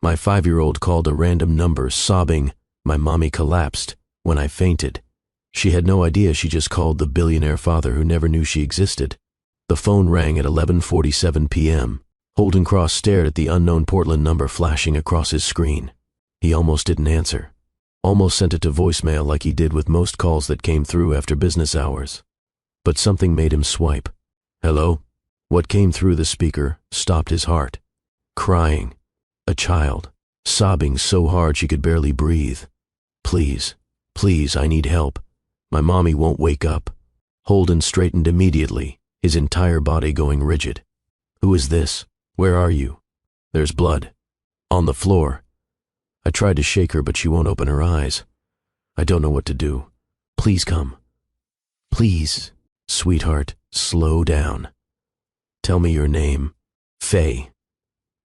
My 5-year-old called a random number, sobbing. My mommy collapsed when I fainted. She had no idea she just called the billionaire father who never knew she existed. The phone rang at 11:47 p.m. Holden Cross stared at the unknown Portland number flashing across his screen. He almost didn't answer. Almost sent it to voicemail like he did with most calls that came through after business hours. But something made him swipe. Hello? What came through the speaker stopped his heart. Crying. A child. Sobbing so hard she could barely breathe. Please, please, I need help. My mommy won't wake up. Holden straightened immediately, his entire body going rigid. Who is this? Where are you? There's blood. On the floor. I tried to shake her, but she won't open her eyes. I don't know what to do. Please come. Please, sweetheart, slow down. Tell me your name. Faye.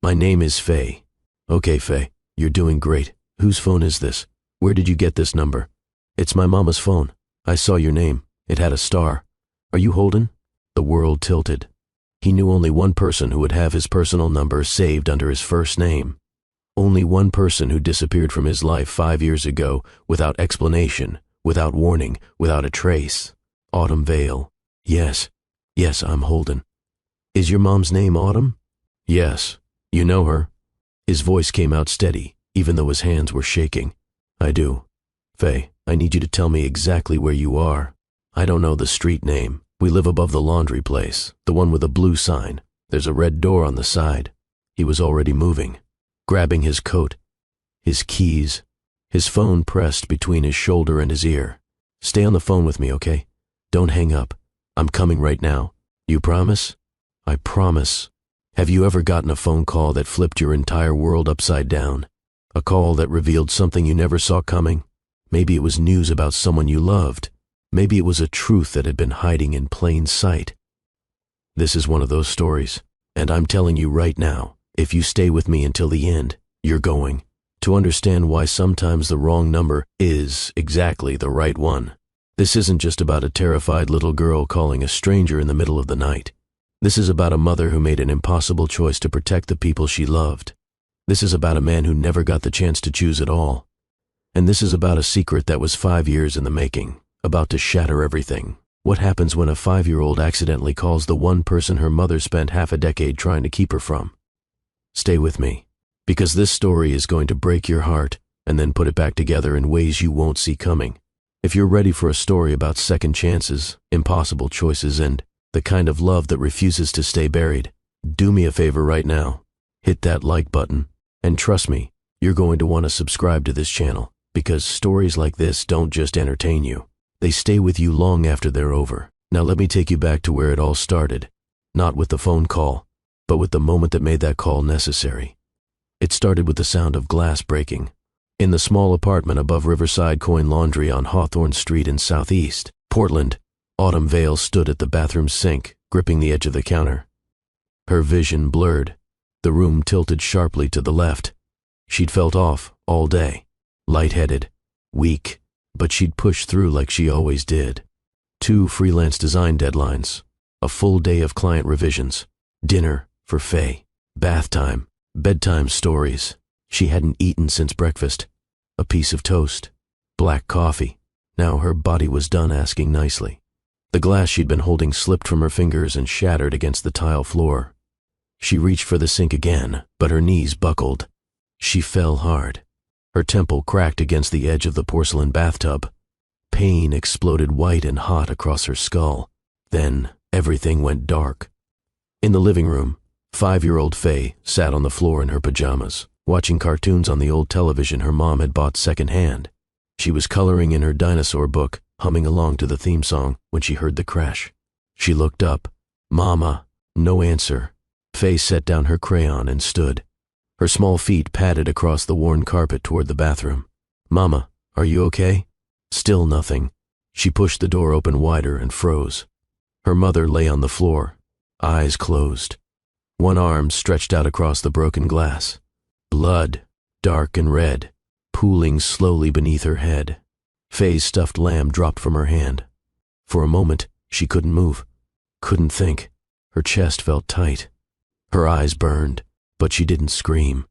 My name is Faye. Okay, Faye, you're doing great. Whose phone is this? Where did you get this number? It's my mama's phone. I saw your name. It had a star. Are you Holden? The world tilted. He knew only one person who would have his personal number saved under his first name. Only one person who disappeared from his life 5 years ago without explanation, without warning, without a trace. Autumn Vale. Yes, I'm Holden. Is your mom's name Autumn? Yes. You know her? His voice came out steady, even though his hands were shaking. I do. Faye, I need you to tell me exactly where you are. I don't know the street name. We live above the laundry place, the one with a blue sign. There's a red door on the side. He was already moving, grabbing his coat, his keys, his phone pressed between his shoulder and his ear. Stay on the phone with me, okay? Don't hang up. I'm coming right now. You promise? I promise. Have you ever gotten a phone call that flipped your entire world upside down? A call that revealed something you never saw coming? Maybe it was news about someone you loved. Maybe it was a truth that had been hiding in plain sight. This is one of those stories, and I'm telling you right now, if you stay with me until the end, you're going to understand why sometimes the wrong number is exactly the right one. This isn't just about a terrified little girl calling a stranger in the middle of the night. This is about a mother who made an impossible choice to protect the people she loved. This is about a man who never got the chance to choose at all. And this is about a secret that was 5 years in the making, about to shatter everything. What happens when a 5-year-old accidentally calls the one person her mother spent half a decade trying to keep her from? Stay with me, because this story is going to break your heart and then put it back together in ways you won't see coming. If you're ready for a story about second chances, impossible choices, and the kind of love that refuses to stay buried, do me a favor right now. Hit that like button, and trust me, you're going to want to subscribe to this channel, because stories like this don't just entertain you. They stay with you long after they're over. Now let me take you back to where it all started. Not with the phone call, but with the moment that made that call necessary. It started with the sound of glass breaking. In the small apartment above Riverside Coin Laundry on Hawthorne Street in Southeast Portland, Autumn Vale stood at the bathroom sink, gripping the edge of the counter. Her vision blurred. The room tilted sharply to the left. She'd felt off all day, lightheaded, weak, but she'd pushed through like she always did. 2 freelance design deadlines, a full day of client revisions, dinner for Faye, bath time, bedtime stories. She hadn't eaten since breakfast. A piece of toast, black coffee. Now her body was done asking nicely. The glass she'd been holding slipped from her fingers and shattered against the tile floor. She reached for the sink again, but her knees buckled. She fell hard. Her temple cracked against the edge of the porcelain bathtub. Pain exploded white and hot across her skull. Then everything went dark. In the living room, 5-year-old Faye sat on the floor in her pajamas, watching cartoons on the old television her mom had bought secondhand. She was coloring in her dinosaur book, humming along to the theme song, when she heard the crash. She looked up. Mama. No answer. Faye set down her crayon and stood. Her small feet padded across the worn carpet toward the bathroom. Mama, are you okay? Still nothing. She pushed the door open wider and froze. Her mother lay on the floor, eyes closed. One arm stretched out across the broken glass. Blood, dark and red, pooling slowly beneath her head. Faye's stuffed lamb dropped from her hand. For a moment, she couldn't move, couldn't think. Her chest felt tight. Her eyes burned, but she didn't scream.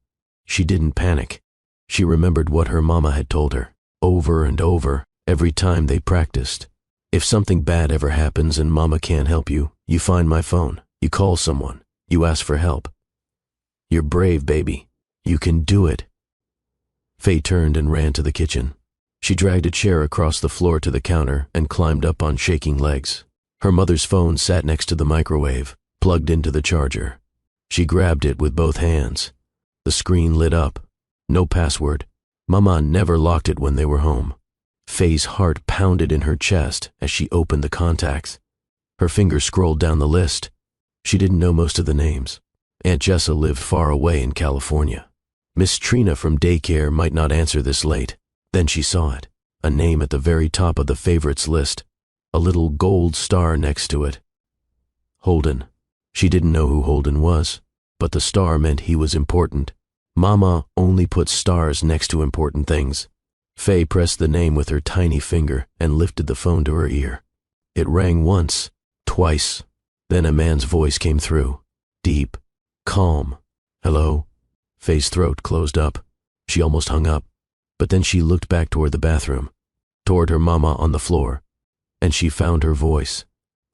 She didn't panic. She remembered what her mama had told her, over and over, every time they practiced. If something bad ever happens and mama can't help you, you find my phone, you call someone, you ask for help. You're brave, baby. You can do it. Faye turned and ran to the kitchen. She dragged a chair across the floor to the counter and climbed up on shaking legs. Her mother's phone sat next to the microwave, plugged into the charger. She grabbed it with both hands. The screen lit up. No password. Mama never locked it when they were home. Faye's heart pounded in her chest as she opened the contacts. Her fingers scrolled down the list. She didn't know most of the names. Aunt Jessa lived far away in California. Miss Trina from daycare might not answer this late. Then she saw it, a name at the very top of the favorites list, a little gold star next to it. Holden. She didn't know who Holden was, but the star meant he was important. Mama only put stars next to important things. Faye pressed the name with her tiny finger and lifted the phone to her ear. It rang once, twice. Then a man's voice came through, deep, calm. Hello? Faye's throat closed up. She almost hung up, but then she looked back toward the bathroom, toward her mama on the floor, and she found her voice.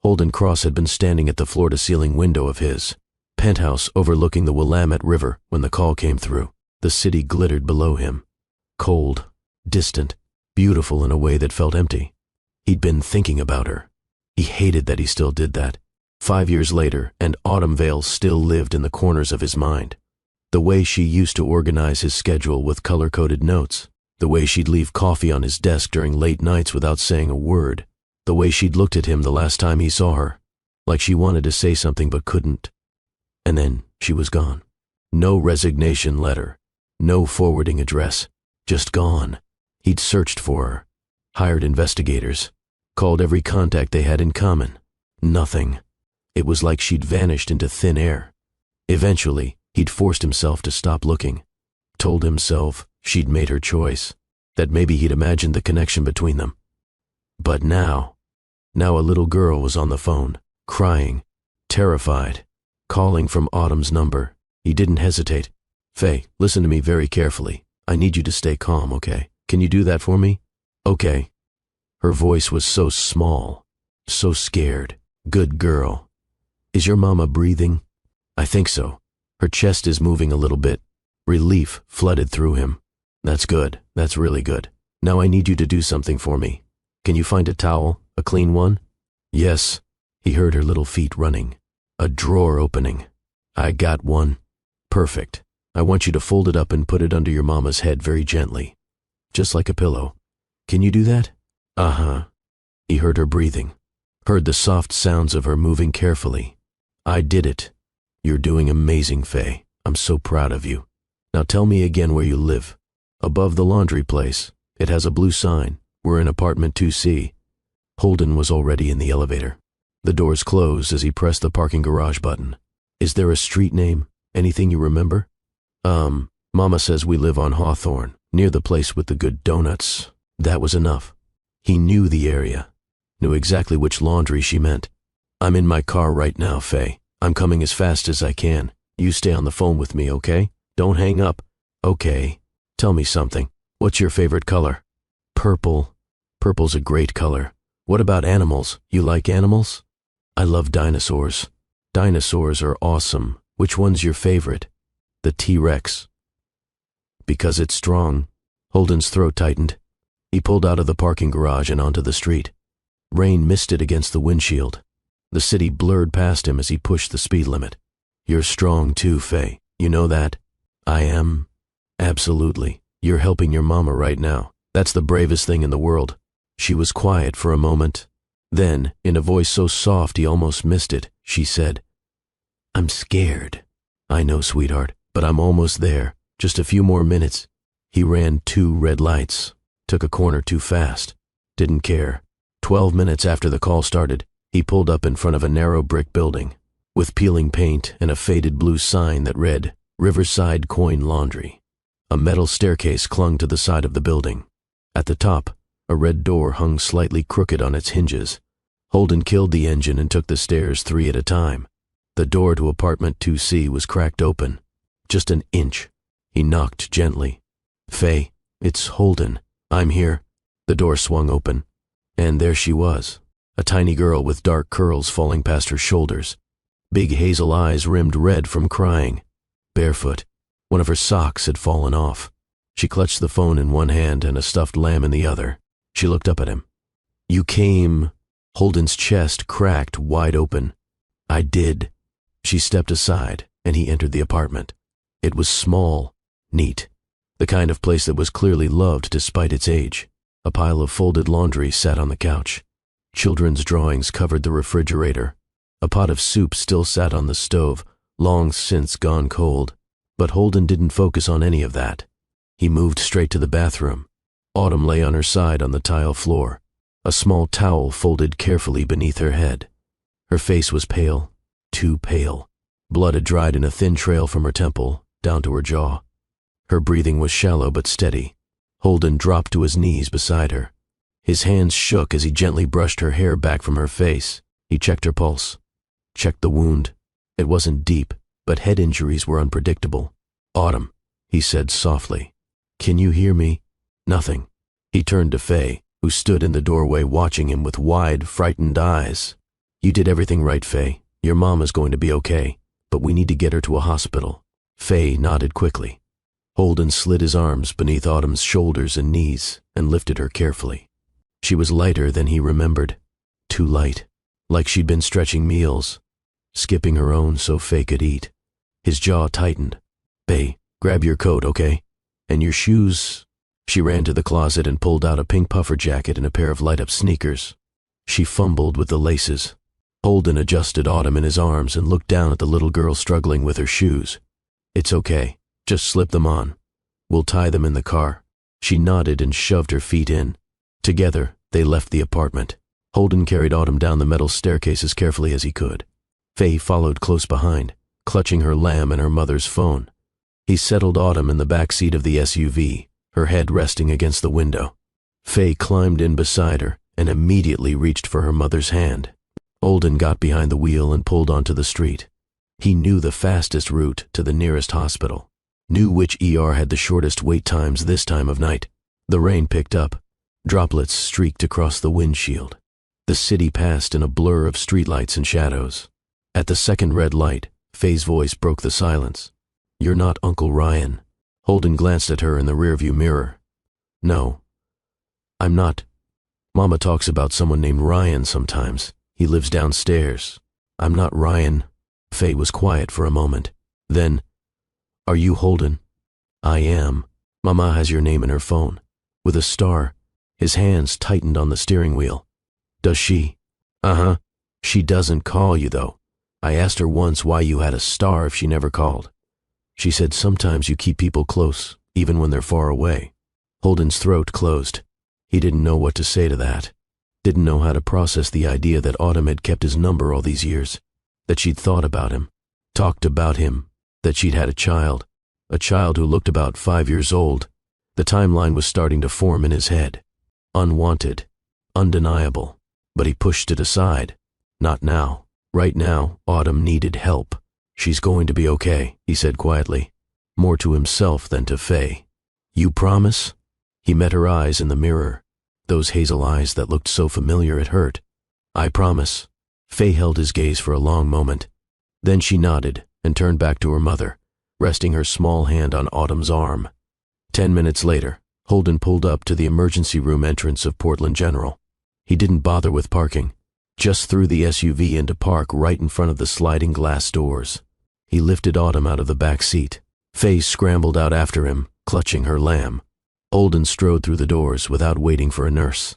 Holden Cross had been standing at the floor-to-ceiling window of his penthouse overlooking the Willamette River when the call came through. The city glittered below him, cold, distant, beautiful in a way that felt empty. He'd been thinking about her. He hated that he still did that. 5 years later, and Autumn Vale still lived in the corners of his mind. The way she used to organize his schedule with color-coded notes, the way she'd leave coffee on his desk during late nights without saying a word, the way she'd looked at him the last time he saw her, like she wanted to say something but couldn't. And then she was gone. No resignation letter, no forwarding address, just gone. He'd searched for her, hired investigators, called every contact they had in common. Nothing. It was like she'd vanished into thin air. Eventually, he'd forced himself to stop looking, told himself she'd made her choice, that maybe he'd imagined the connection between them. But now a little girl was on the phone, crying, terrified, calling from Autumn's number. He didn't hesitate. Faye, listen to me very carefully. I need you to stay calm, okay? Can you do that for me? Okay. Her voice was so small, so scared. Good girl. Is your mama breathing? I think so. Her chest is moving a little bit. Relief flooded through him. That's good. That's really good. Now I need you to do something for me. Can you find a towel? A clean one? Yes. He heard her little feet running. A drawer opening. I got one. Perfect. I want you to fold it up and put it under your mama's head very gently. Just like a pillow. Can you do that? Uh-huh. He heard her breathing. Heard the soft sounds of her moving carefully. I did it. You're doing amazing, Faye. I'm so proud of you. Now tell me again where you live. Above the laundry place. It has a blue sign. We're in apartment 2C. Holden was already in the elevator. The doors closed as he pressed the parking garage button. Is there a street name? Anything you remember? Mama says we live on Hawthorne, near the place with the good donuts. That was enough. He knew the area. Knew exactly which laundry she meant. I'm in my car right now, Faye. I'm coming as fast as I can. You stay on the phone with me, okay? Don't hang up. Okay. Tell me something. What's your favorite color? Purple. Purple's a great color. What about animals? You like animals? I love dinosaurs. Dinosaurs are awesome. Which one's your favorite? The T-Rex. Because it's strong. Holden's throat tightened. He pulled out of the parking garage and onto the street. Rain misted against the windshield. The city blurred past him as he pushed the speed limit. You're strong too, Faye. You know that? I am. Absolutely. You're helping your mama right now. That's the bravest thing in the world. She was quiet for a moment. Then, in a voice so soft he almost missed it, she said, I'm scared. I know, sweetheart, but I'm almost there. Just a few more minutes. He ran 2 red lights. Took a corner too fast. Didn't care. 12 minutes after the call started, he pulled up in front of a narrow brick building, with peeling paint and a faded blue sign that read, Riverside Coin Laundry. A metal staircase clung to the side of the building. At the top, a red door hung slightly crooked on its hinges. Holden killed the engine and took the stairs 3 at a time. The door to apartment 2C was cracked open. Just an inch. He knocked gently. "Faye, it's Holden. I'm here." The door swung open, and there she was, a tiny girl with dark curls falling past her shoulders, big hazel eyes rimmed red from crying, barefoot. One of her socks had fallen off. She clutched the phone in one hand and a stuffed lamb in the other. She looked up at him. "You came." Holden's chest cracked wide open. "I did." She stepped aside, and he entered the apartment. It was small, neat, the kind of place that was clearly loved despite its age. A pile of folded laundry sat on the couch. Children's drawings covered the refrigerator. A pot of soup still sat on the stove, long since gone cold. But Holden didn't focus on any of that. He moved straight to the bathroom. Autumn lay on her side on the tile floor, a small towel folded carefully beneath her head. Her face was pale, too pale. Blood had dried in a thin trail from her temple, down to her jaw. Her breathing was shallow but steady. Holden dropped to his knees beside her. His hands shook as he gently brushed her hair back from her face. He checked her pulse, checked the wound. It wasn't deep, but head injuries were unpredictable. "Autumn," he said softly. "Can you hear me?" Nothing. He turned to Faye, who stood in the doorway watching him with wide, frightened eyes. "You did everything right, Faye. Your mom is going to be okay, but we need to get her to a hospital." Faye nodded quickly. Holden slid his arms beneath Autumn's shoulders and knees and lifted her carefully. She was lighter than he remembered. Too light, like she'd been stretching meals, skipping her own so Faye could eat. His jaw tightened. "Faye, grab your coat, okay? And your shoes." She ran to the closet and pulled out a pink puffer jacket and a pair of light-up sneakers. She fumbled with the laces. Holden adjusted Autumn in his arms and looked down at the little girl struggling with her shoes. "It's okay. Just slip them on. We'll tie them in the car." She nodded and shoved her feet in. Together, they left the apartment. Holden carried Autumn down the metal staircase as carefully as he could. Faye followed close behind, clutching her lamb and her mother's phone. He settled Autumn in the back seat of the SUV, her head resting against the window. Faye climbed in beside her and immediately reached for her mother's hand. Holden got behind the wheel and pulled onto the street. He knew the fastest route to the nearest hospital, knew which ER had the shortest wait times this time of night. The rain picked up. Droplets streaked across the windshield. The city passed in a blur of streetlights and shadows. At the second red light, Faye's voice broke the silence. "You're not Uncle Ryan." Holden glanced at her in the rearview mirror. "No, I'm not. Mama talks about someone named Ryan sometimes. He lives downstairs. I'm not Ryan." Faye was quiet for a moment. Then, "Are you Holden?" "I am. Mama has your name in her phone, with a star." His hands tightened on the steering wheel. "Does she?" "Uh-huh. She doesn't call you, though. I asked her once why you had a star if she never called. She said sometimes you keep people close, even when they're far away." Holden's throat closed. He didn't know what to say to that. Didn't know how to process the idea that Autumn had kept his number all these years, that she'd thought about him, talked about him, that she'd had a child who looked about 5 years old. The timeline was starting to form in his head. Unwanted, undeniable, but he pushed it aside. Not now. Right now, Autumn needed help. "She's going to be okay," he said quietly, more to himself than to Faye. "You promise?" He met her eyes in the mirror, those hazel eyes that looked so familiar it hurt. "I promise." Faye held his gaze for a long moment. Then she nodded and turned back to her mother, resting her small hand on Autumn's arm. 10 minutes later, Holden pulled up to the emergency room entrance of Portland General. He didn't bother with parking, just threw the SUV into park right in front of the sliding glass doors. He lifted Autumn out of the back seat. Faye scrambled out after him, clutching her lamb. Holden strode through the doors without waiting for a nurse.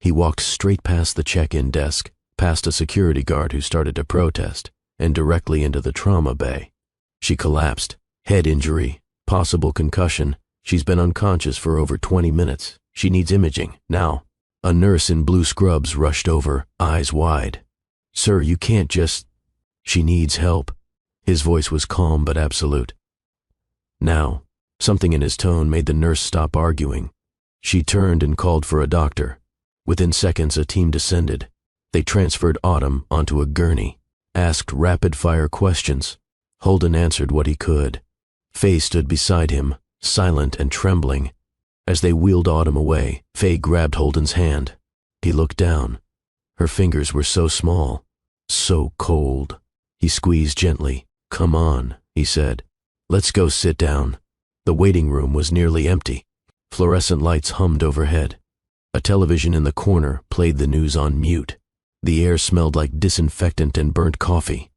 He walked straight past the check-in desk, past a security guard who started to protest, and directly into the trauma bay. She collapsed. Head injury, possible concussion. She's been unconscious for over 20 minutes. She needs imaging, now. A nurse in blue scrubs rushed over, eyes wide. "Sir, you can't just..." "She needs help." His voice was calm but absolute. Now, something in his tone made the nurse stop arguing. She turned and called for a doctor. Within seconds, a team descended. They transferred Autumn onto a gurney, asked rapid-fire questions. Holden answered what he could. Faye stood beside him, silent and trembling. As they wheeled Autumn away, Faye grabbed Holden's hand. He looked down. Her fingers were so small, so cold. He squeezed gently. "Come on," he said. "Let's go sit down." The waiting room was nearly empty. Fluorescent lights hummed overhead. A television in the corner played the news on mute. The air smelled like disinfectant and burnt coffee.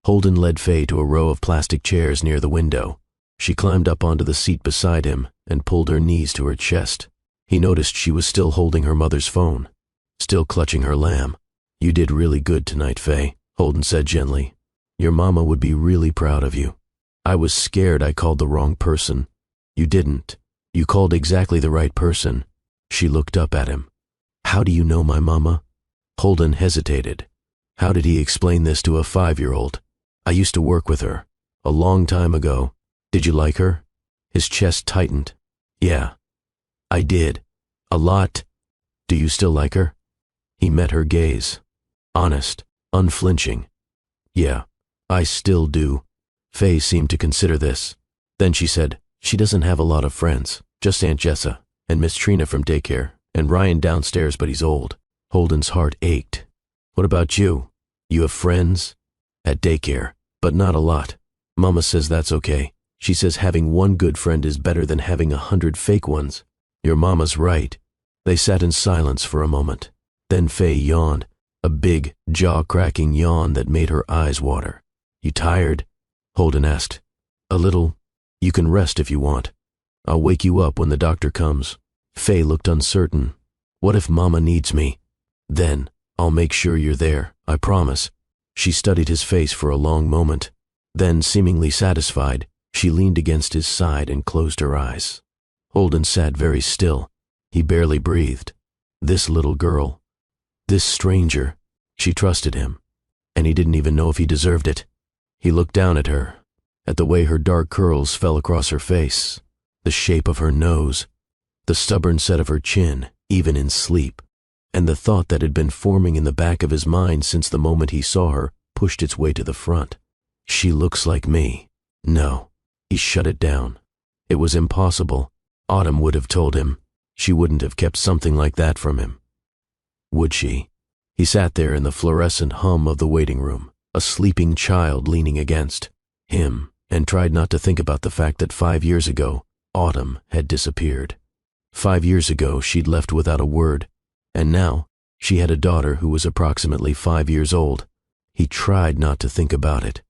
Holden led Faye to a row of plastic chairs near the window. She climbed up onto the seat beside him and pulled her knees to her chest. He noticed she was still holding her mother's phone, still clutching her lamb. "You did really good tonight, Faye," Holden said gently. "Your mama would be really proud of you. I was scared I called the wrong person." "You didn't. You called exactly the right person." She looked up at him. "How do you know my mama?" Holden hesitated. How did he explain this to a 5-year-old? "I used to work with her. A long time ago. Did you like her?" His chest tightened. "Yeah, I did. A lot. Do you still like her?" He met her gaze. Honest, unflinching. "Yeah, I still do." Faye seemed to consider this. Then she said, "She doesn't have a lot of friends. Just Aunt Jessa, and Miss Trina from daycare, and Ryan downstairs, but he's old." Holden's heart ached. "What about you? You have friends?" "At daycare, but not a lot. Mama says that's okay. She says having one good friend is better than having 100 fake ones." "Your mama's right." They sat in silence for a moment. Then Faye yawned, a big, jaw-cracking yawn that made her eyes water. "You tired?" Holden asked. "A little. You can rest if you want. I'll wake you up when the doctor comes." Faye looked uncertain. "What if Mama needs me?" "Then I'll make sure you're there, I promise." She studied his face for a long moment. Then, seemingly satisfied, she leaned against his side and closed her eyes. Holden sat very still. He barely breathed. This little girl, this stranger, she trusted him, and he didn't even know if he deserved it. He looked down at her, at the way her dark curls fell across her face, the shape of her nose, the stubborn set of her chin, even in sleep, and the thought that had been forming in the back of his mind since the moment he saw her pushed its way to the front. "She looks like me." No, he shut it down. It was impossible. Autumn would have told him. She wouldn't have kept something like that from him. Would she? He sat there in the fluorescent hum of the waiting room, a sleeping child leaning against him, and tried not to think about the fact that 5 years ago, Autumn had disappeared. 5 years ago, she'd left without a word, and now she had a daughter who was approximately 5 years old. He tried not to think about it,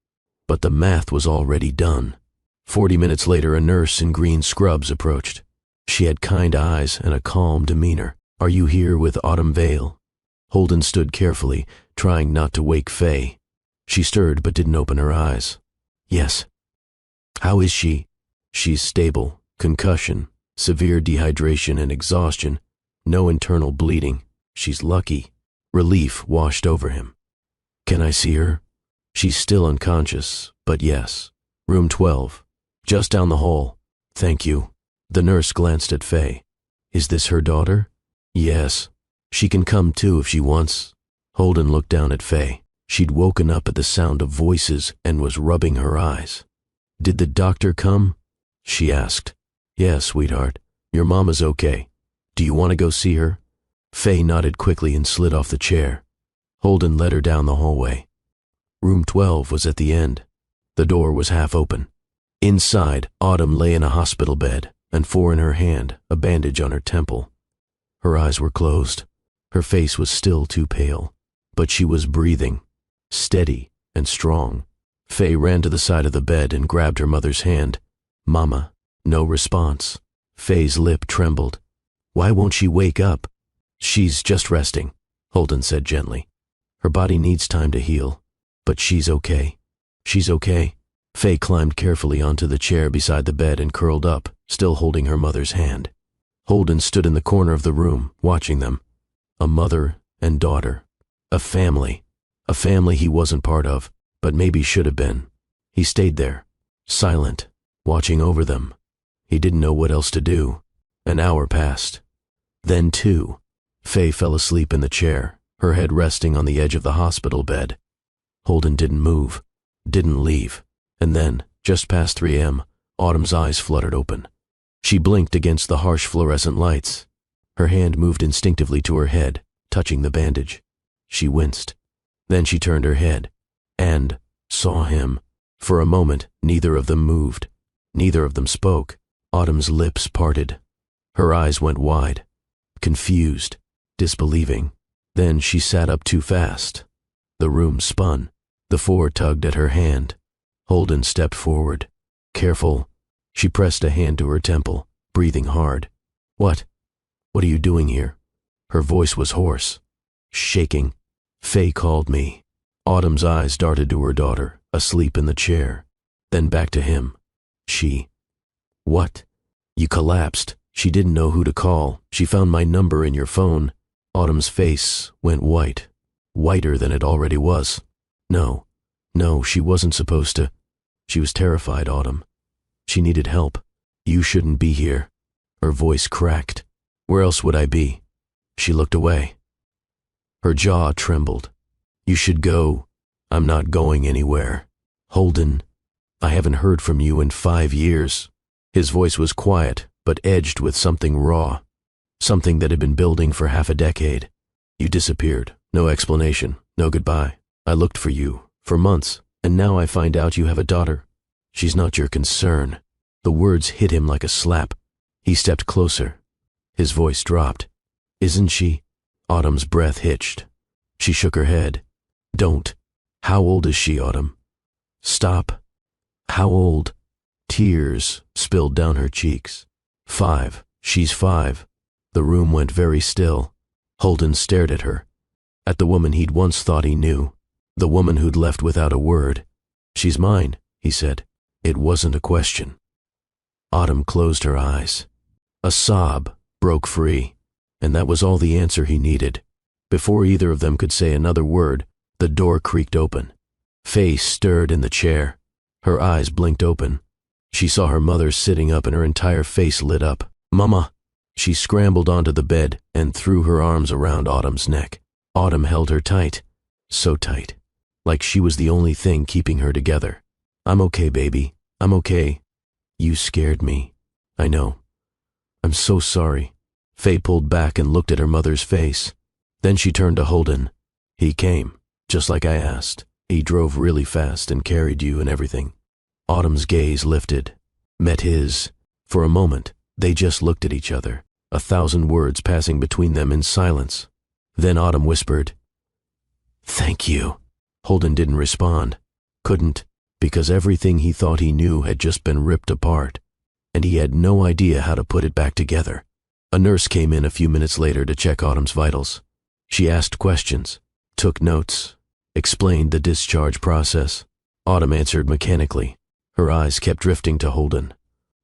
but the math was already done. 40 minutes later, a nurse in green scrubs approached. She had kind eyes and a calm demeanor. "Are you here with Autumn Vale?" Holden stood carefully, trying not to wake Faye. She stirred but didn't open her eyes. "Yes." "How is she?" "She's stable. Concussion, severe dehydration and exhaustion. No internal bleeding. She's lucky." Relief washed over him. "Can I see her?" "She's still unconscious, but yes. Room 12. Just down the hall." "Thank you." The nurse glanced at Faye. "Is this her daughter?" "Yes. She can come too if she wants." Holden looked down at Faye. She'd woken up at the sound of voices and was rubbing her eyes. "Did the doctor come?" she asked. "Yes, sweetheart. Your mama's okay. Do you want to go see her?" Faye nodded quickly and slid off the chair. Holden led her down the hallway. Room 12 was at the end. The door was half open. Inside, Autumn lay in a hospital bed, and 4 in her hand, a bandage on her temple. Her eyes were closed. Her face was still too pale, but she was breathing, steady and strong. Faye ran to the side of the bed and grabbed her mother's hand. "Mama." No response. Faye's lip trembled. "Why won't she wake up?" "She's just resting," Holden said gently. "Her body needs time to heal, but she's okay." "She's okay." Faye climbed carefully onto the chair beside the bed and curled up, still holding her mother's hand. Holden stood in the corner of the room, watching them. A mother and daughter. A family. A family he wasn't part of, but maybe should have been. He stayed there, silent, watching over them. He didn't know what else to do. An hour passed. Then 2. Faye fell asleep in the chair, her head resting on the edge of the hospital bed. Holden didn't move, didn't leave. And then, just past 3 a.m., Autumn's eyes fluttered open. She blinked against the harsh fluorescent lights. Her hand moved instinctively to her head, touching the bandage. She winced. Then she turned her head and saw him. For a moment, neither of them moved. Neither of them spoke. Autumn's lips parted. Her eyes went wide, confused, disbelieving. Then she sat up too fast. The room spun. The four tugged at her hand. Holden stepped forward. Careful. She pressed a hand to her temple, breathing hard. What are you doing here? Her voice was hoarse, shaking. Faye called me. Autumn's eyes darted to her daughter, asleep in the chair, then back to him. What? You collapsed. She didn't know who to call. She found my number in your phone. Autumn's face went white, whiter than it already was. No, she wasn't supposed to. She was terrified, Autumn. She needed help. You shouldn't be here. Her voice cracked. Where else would I be? She looked away. Her jaw trembled. You should go. I'm not going anywhere. Holden, I haven't heard from you in 5 years. His voice was quiet, but edged with something raw. Something that had been building for half a decade. You disappeared. No explanation. No goodbye. I looked for you, for months, and now I find out you have a daughter. She's not your concern. The words hit him like a slap. He stepped closer. His voice dropped. Isn't she? Autumn's breath hitched. She shook her head. Don't. How old is she, Autumn? Stop. How old? Tears spilled down her cheeks. 5. She's 5. The room went very still. Holden stared at her. At the woman he'd once thought he knew. The woman who'd left without a word. She's mine, he said. It wasn't a question. Autumn closed her eyes. A sob broke free, and that was all the answer he needed. Before either of them could say another word, the door creaked open. Faye stirred in the chair. Her eyes blinked open. She saw her mother sitting up and her entire face lit up. Mama! She scrambled onto the bed and threw her arms around Autumn's neck. Autumn held her tight, so tight, like she was the only thing keeping her together. I'm okay, baby. I'm okay. You scared me. I know. I'm so sorry. Faye pulled back and looked at her mother's face. Then she turned to Holden. He came, just like I asked. He drove really fast and carried you and everything. Autumn's gaze lifted, met his. For a moment, they just looked at each other, 1,000 words passing between them in silence. Then Autumn whispered, Thank you. Holden didn't respond. Couldn't, because everything he thought he knew had just been ripped apart, and he had no idea how to put it back together. A nurse came in a few minutes later to check Autumn's vitals. She asked questions, took notes, explained the discharge process. Autumn answered mechanically. Her eyes kept drifting to Holden,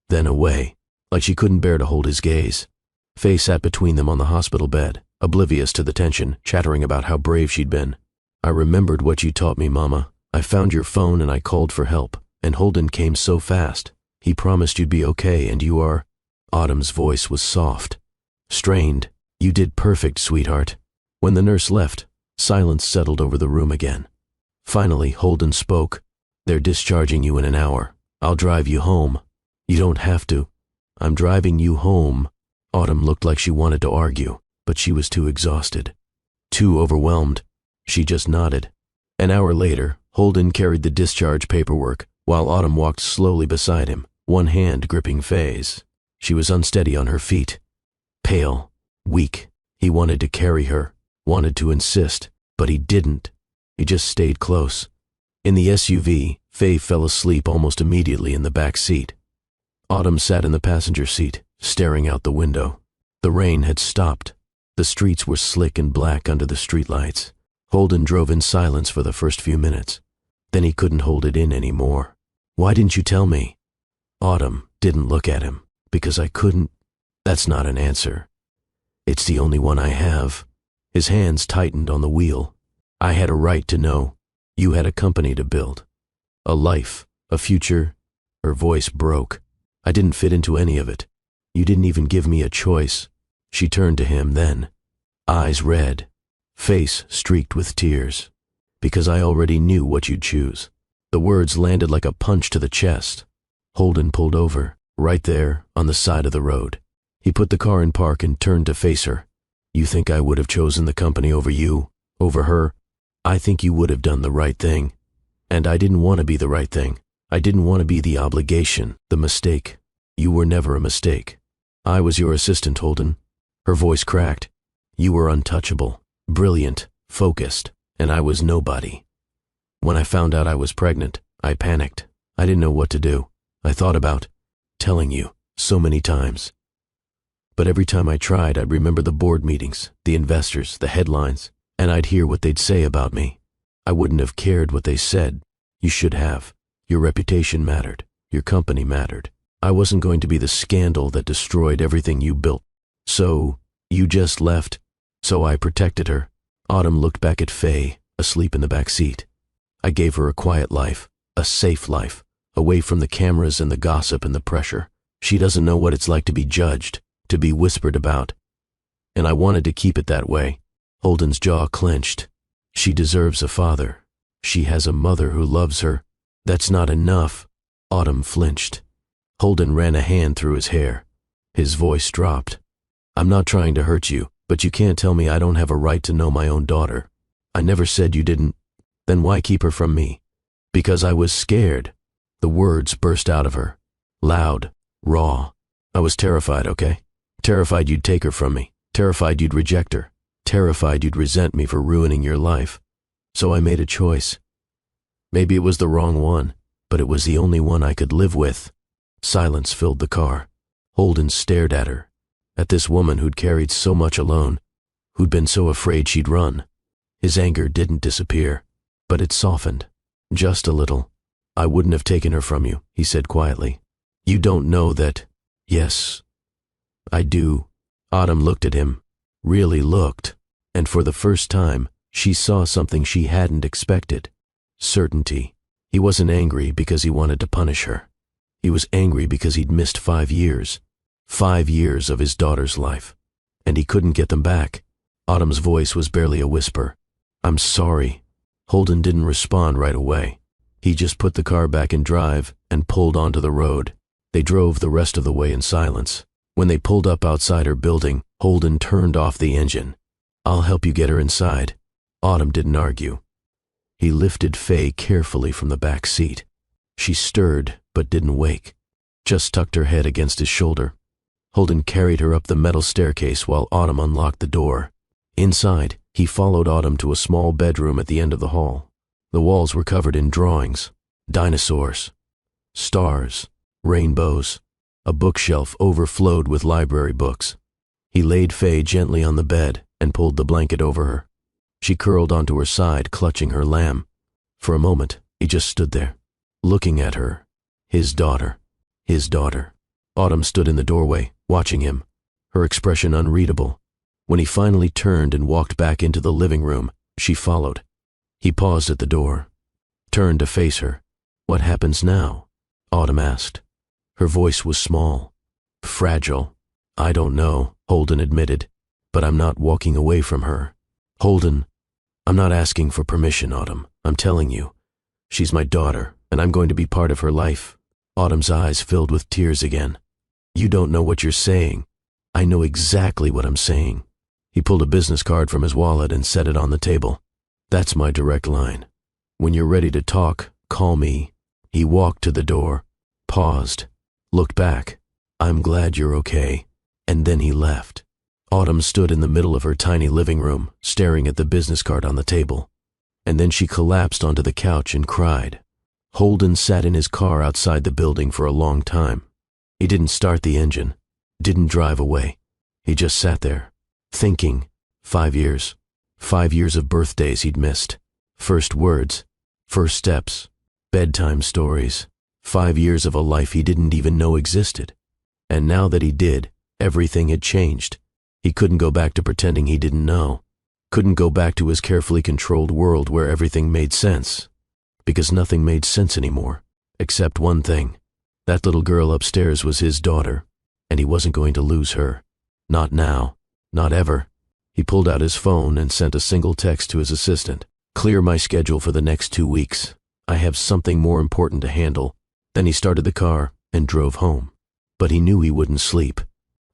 then away, like she couldn't bear to hold his gaze. Faye sat between them on the hospital bed, oblivious to the tension, chattering about how brave she'd been. I remembered what you taught me, Mama. I found your phone and I called for help, and Holden came so fast. He promised you'd be okay, and you are. Autumn's voice was soft, strained. You did perfect, sweetheart. When the nurse left, silence settled over the room again. Finally, Holden spoke. They're discharging you in an hour. I'll drive you home. You don't have to. I'm driving you home. Autumn looked like she wanted to argue, but she was too exhausted, too overwhelmed. She just nodded. An hour later, Holden carried the discharge paperwork, while Autumn walked slowly beside him, one hand gripping Faye's. She was unsteady on her feet, pale, weak. He wanted to carry her, wanted to insist, but he didn't. He just stayed close. In the SUV, Faye fell asleep almost immediately in the back seat. Autumn sat in the passenger seat, staring out the window. The rain had stopped. The streets were slick and black under the streetlights. Holden drove in silence for the first few minutes. Then he couldn't hold it in anymore. Why didn't you tell me? Autumn didn't look at him. Because I couldn't. That's not an answer. It's the only one I have. His hands tightened on the wheel. I had a right to know. You had a company to build. A life, a future. Her voice broke. I didn't fit into any of it. You didn't even give me a choice. She turned to him then, eyes red, face streaked with tears. Because I already knew what you'd choose. The words landed like a punch to the chest. Holden pulled over, Right there, on the side of the road. He put the car in park and turned to face her. You think I would have chosen the company over you? Over her? I think you would have done the right thing. And I didn't want to be the right thing. I didn't want to be the obligation, the mistake. You were never a mistake. I was your assistant, Holden. Her voice cracked. You were untouchable, brilliant, focused, and I was nobody. When I found out I was pregnant, I panicked. I didn't know what to do. I thought about telling you so many times. But every time I tried, I'd remember the board meetings, the investors, the headlines, and I'd hear what they'd say about me. I wouldn't have cared what they said. You should have. Your reputation mattered. Your company mattered. I wasn't going to be the scandal that destroyed everything you built. So, you just left. So I protected her. Autumn looked back at Faye, asleep in the back seat. I gave her a quiet life, a safe life, away from the cameras and the gossip and the pressure. She doesn't know what it's like to be judged, to be whispered about. And I wanted to keep it that way. Holden's jaw clenched. She deserves a father. She has a mother who loves her. That's not enough. Autumn flinched. Holden ran a hand through his hair. His voice dropped. I'm not trying to hurt you, but you can't tell me I don't have a right to know my own daughter. I never said you didn't. Then why keep her from me? Because I was scared. The words burst out of her. Loud, raw. I was terrified, okay? Terrified you'd take her from me. Terrified you'd reject her. Terrified you'd resent me for ruining your life. So I made a choice. Maybe it was the wrong one, but it was the only one I could live with. Silence filled the car. Holden stared at her, at this woman who'd carried so much alone, who'd been so afraid she'd run. His anger didn't disappear, but it softened, just a little. I wouldn't have taken her from you, he said quietly. You don't know that. Yes, I do. Autumn looked at him, really looked, and for the first time, she saw something she hadn't expected. Certainty. He wasn't angry because he wanted to punish her. He was angry because he'd missed 5 years. 5 years of his daughter's life. And he couldn't get them back. Autumn's voice was barely a whisper. I'm sorry. Holden didn't respond right away. He just put the car back in drive and pulled onto the road. They drove the rest of the way in silence. When they pulled up outside her building, Holden turned off the engine. I'll help you get her inside. Autumn didn't argue. He lifted Faye carefully from the back seat. She stirred, but didn't wake, just tucked her head against his shoulder. Holden carried her up the metal staircase while Autumn unlocked the door. Inside, he followed Autumn to a small bedroom at the end of the hall. The walls were covered in drawings, dinosaurs, stars, rainbows. A bookshelf overflowed with library books. He laid Faye gently on the bed and pulled the blanket over her. She curled onto her side, clutching her lamb. For a moment, he just stood there, looking at her. His daughter. His daughter. Autumn stood in the doorway, watching him, her expression unreadable. When he finally turned and walked back into the living room, she followed. He paused at the door, turned to face her. What happens now? Autumn asked. Her voice was small, fragile. I don't know, Holden admitted, but I'm not walking away from her. Holden, I'm not asking for permission, Autumn. I'm telling you. She's my daughter, and I'm going to be part of her life. Autumn's eyes filled with tears again. You don't know what you're saying. I know exactly what I'm saying. He pulled a business card from his wallet and set it on the table. That's my direct line. When you're ready to talk, call me. He walked to the door, paused, looked back. I'm glad you're okay. And then he left. Autumn stood in the middle of her tiny living room, staring at the business card on the table. And then she collapsed onto the couch and cried. Holden sat in his car outside the building for a long time. He didn't start the engine, didn't drive away. He just sat there, thinking. 5 years. 5 years of birthdays he'd missed. First words, first steps, bedtime stories. 5 years of a life he didn't even know existed. And now that he did, everything had changed. He couldn't go back to pretending he didn't know. Couldn't go back to his carefully controlled world where everything made sense. Because nothing made sense anymore, except one thing. That little girl upstairs was his daughter, and he wasn't going to lose her. Not now. Not ever. He pulled out his phone and sent a single text to his assistant. Clear my schedule for the next 2 weeks. I have something more important to handle. Then he started the car and drove home. But he knew he wouldn't sleep.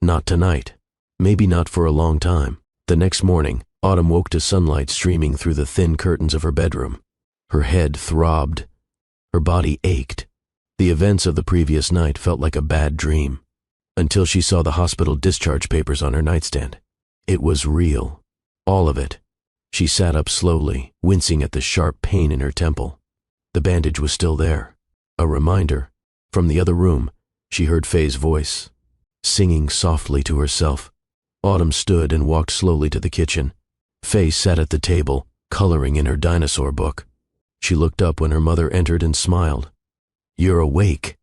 Not tonight. Maybe not for a long time. The next morning, Autumn woke to sunlight streaming through the thin curtains of her bedroom. Her head throbbed. Her body ached. The events of the previous night felt like a bad dream, until she saw the hospital discharge papers on her nightstand. It was real. All of it. She sat up slowly, wincing at the sharp pain in her temple. The bandage was still there. A reminder. From the other room, she heard Faye's voice, singing softly to herself. Autumn stood and walked slowly to the kitchen. Faye sat at the table, coloring in her dinosaur book. She looked up when her mother entered and smiled. "You're awake."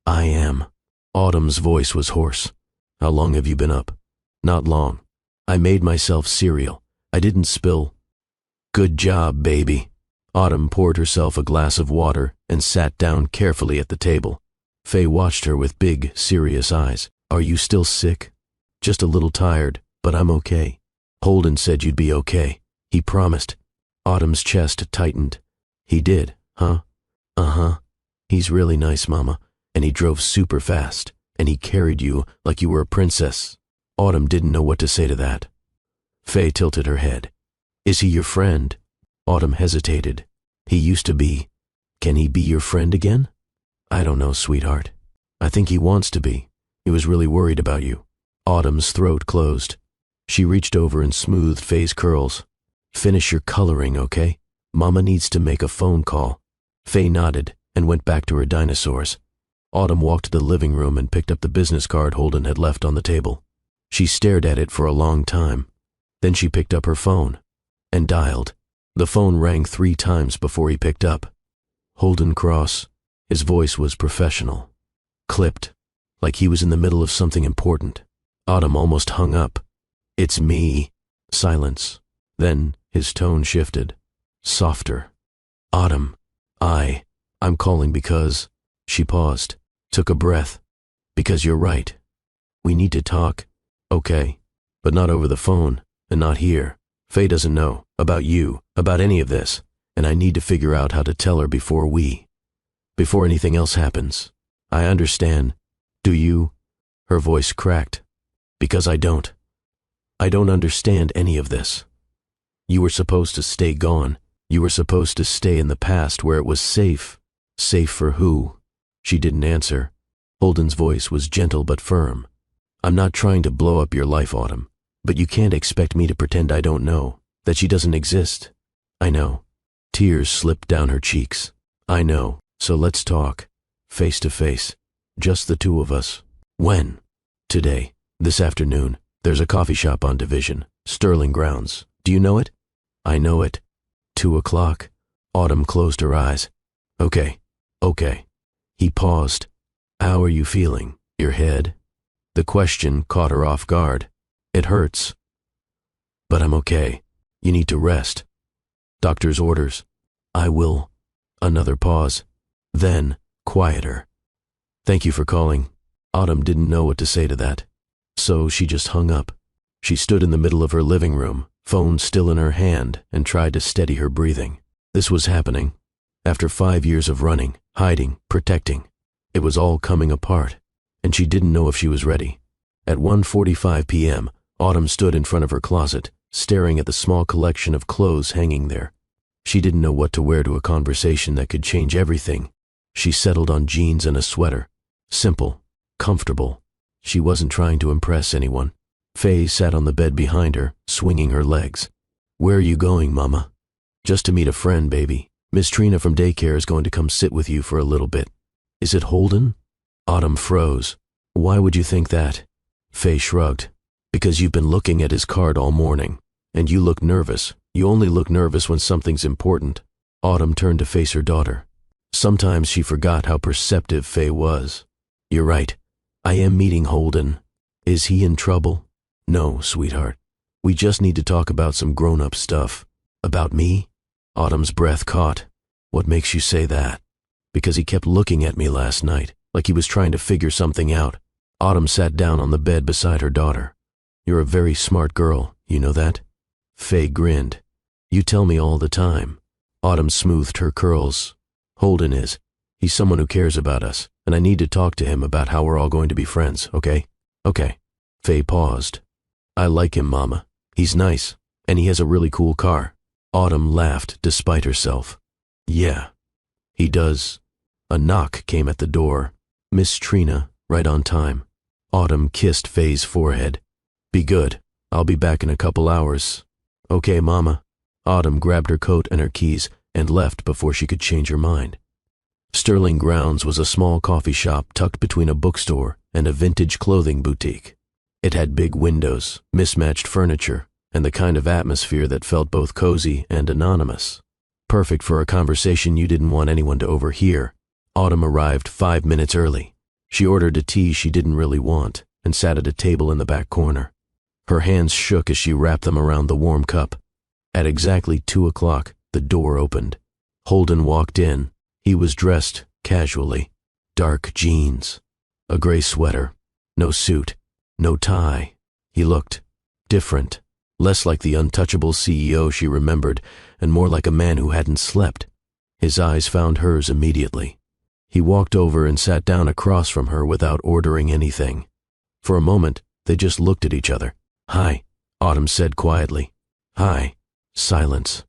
"I am." Autumn's voice was hoarse. "How long have you been up?" "Not long. I made myself cereal. I didn't spill." "Good job, baby." Autumn poured herself a glass of water and sat down carefully at the table. Faye watched her with big, serious eyes. "Are you still sick?" "Just a little tired, but I'm okay." "Holden said you'd be okay. He promised." Autumn's chest tightened. "He did, huh?" "Uh-huh. He's really nice, Mama, and he drove super fast, and he carried you like you were a princess." Autumn didn't know what to say to that. Faye tilted her head. "Is he your friend?" Autumn hesitated. "He used to be. Can he be your friend again?" "I don't know, sweetheart. I think he wants to be. He was really worried about you." Autumn's throat closed. She reached over and smoothed Faye's curls. "Finish your coloring, okay? Mama needs to make a phone call." Faye nodded and went back to her dinosaurs. Autumn walked to the living room and picked up the business card Holden had left on the table. She stared at it for a long time. Then she picked up her phone and dialed. The phone rang 3 times before he picked up. Holden Cross. His voice was professional. Clipped, like he was in the middle of something important. Autumn almost hung up. "It's me." Silence. Then his tone shifted. Softer. "Autumn, I'm calling because..." She paused, took a breath. "Because you're right. We need to talk." "Okay, but not over the phone, and not here. Faye doesn't know about you, about any of this, and I need to figure out how to tell her before anything else happens. I understand. Do you?" Her voice cracked. "Because I don't. I don't understand any of this. You were supposed to stay gone. You were supposed to stay in the past where it was safe. Safe for who?" She didn't answer. Holden's voice was gentle but firm. "I'm not trying to blow up your life, Autumn, but you can't expect me to pretend I don't know, that she doesn't exist." "I know." Tears slipped down her cheeks. "I know, so let's talk. Face to face. Just the two of us." "When?" "Today. This afternoon. There's a coffee shop on Division, Sterling Grounds. Do you know it?" "I know it." 2 o'clock. Autumn closed her eyes. Okay. He paused. "How are you feeling? Your head?" The question caught her off guard. "It hurts." "But I'm okay. You need to rest." "Doctor's orders." "I will." Another pause. Then, quieter. "Thank you for calling." Autumn didn't know what to say to that. So she just hung up. She stood in the middle of her living room, phone still in her hand, and tried to steady her breathing. This was happening. After 5 years of running, hiding, protecting, it was all coming apart, and she didn't know if she was ready. At 1:45 p.m., Autumn stood in front of her closet, staring at the small collection of clothes hanging there. She didn't know what to wear to a conversation that could change everything. She settled on jeans and a sweater. Simple, comfortable. She wasn't trying to impress anyone. Faye sat on the bed behind her, swinging her legs. "Where are you going, Mama?" "Just to meet a friend, baby. Miss Trina from daycare is going to come sit with you for a little bit." "Is it Holden?" Autumn froze. "Why would you think that?" Faye shrugged. "Because you've been looking at his card all morning, and you look nervous. You only look nervous when something's important." Autumn turned to face her daughter. Sometimes she forgot how perceptive Faye was. "You're right. I am meeting Holden. Is he in trouble?" "No, sweetheart. We just need to talk about some grown-up stuff." "About me?" Autumn's breath caught. "What makes you say that?" "Because he kept looking at me last night, like he was trying to figure something out." Autumn sat down on the bed beside her daughter. "You're a very smart girl, you know that?" Faye grinned. "You tell me all the time." Autumn smoothed her curls. "Holden is. He's someone who cares about us, and I need to talk to him about how we're all going to be friends, okay? Okay. Faye paused. I like him, Mama. He's nice, and he has a really cool car. Autumn laughed despite herself. Yeah, he does. A knock came at the door. Miss Trina, right on time. Autumn kissed Faye's forehead. Be good. I'll be back in a couple hours. Okay, Mama. Autumn grabbed her coat and her keys and left before she could change her mind. Sterling Grounds was a small coffee shop tucked between a bookstore and a vintage clothing boutique. It had big windows, mismatched furniture, and the kind of atmosphere that felt both cozy and anonymous. Perfect for a conversation you didn't want anyone to overhear. Autumn arrived 5 minutes early. She ordered a tea she didn't really want and sat at a table in the back corner. Her hands shook as she wrapped them around the warm cup. At exactly 2 o'clock, the door opened. Holden walked in. He was dressed casually. Dark jeans, a gray sweater, no suit, no tie. He looked different, less like the untouchable CEO she remembered and more like a man who hadn't slept. His eyes found hers immediately. He walked over and sat down across from her without ordering anything. For a moment, they just looked at each other. Hi, Autumn said quietly. Hi. Silence.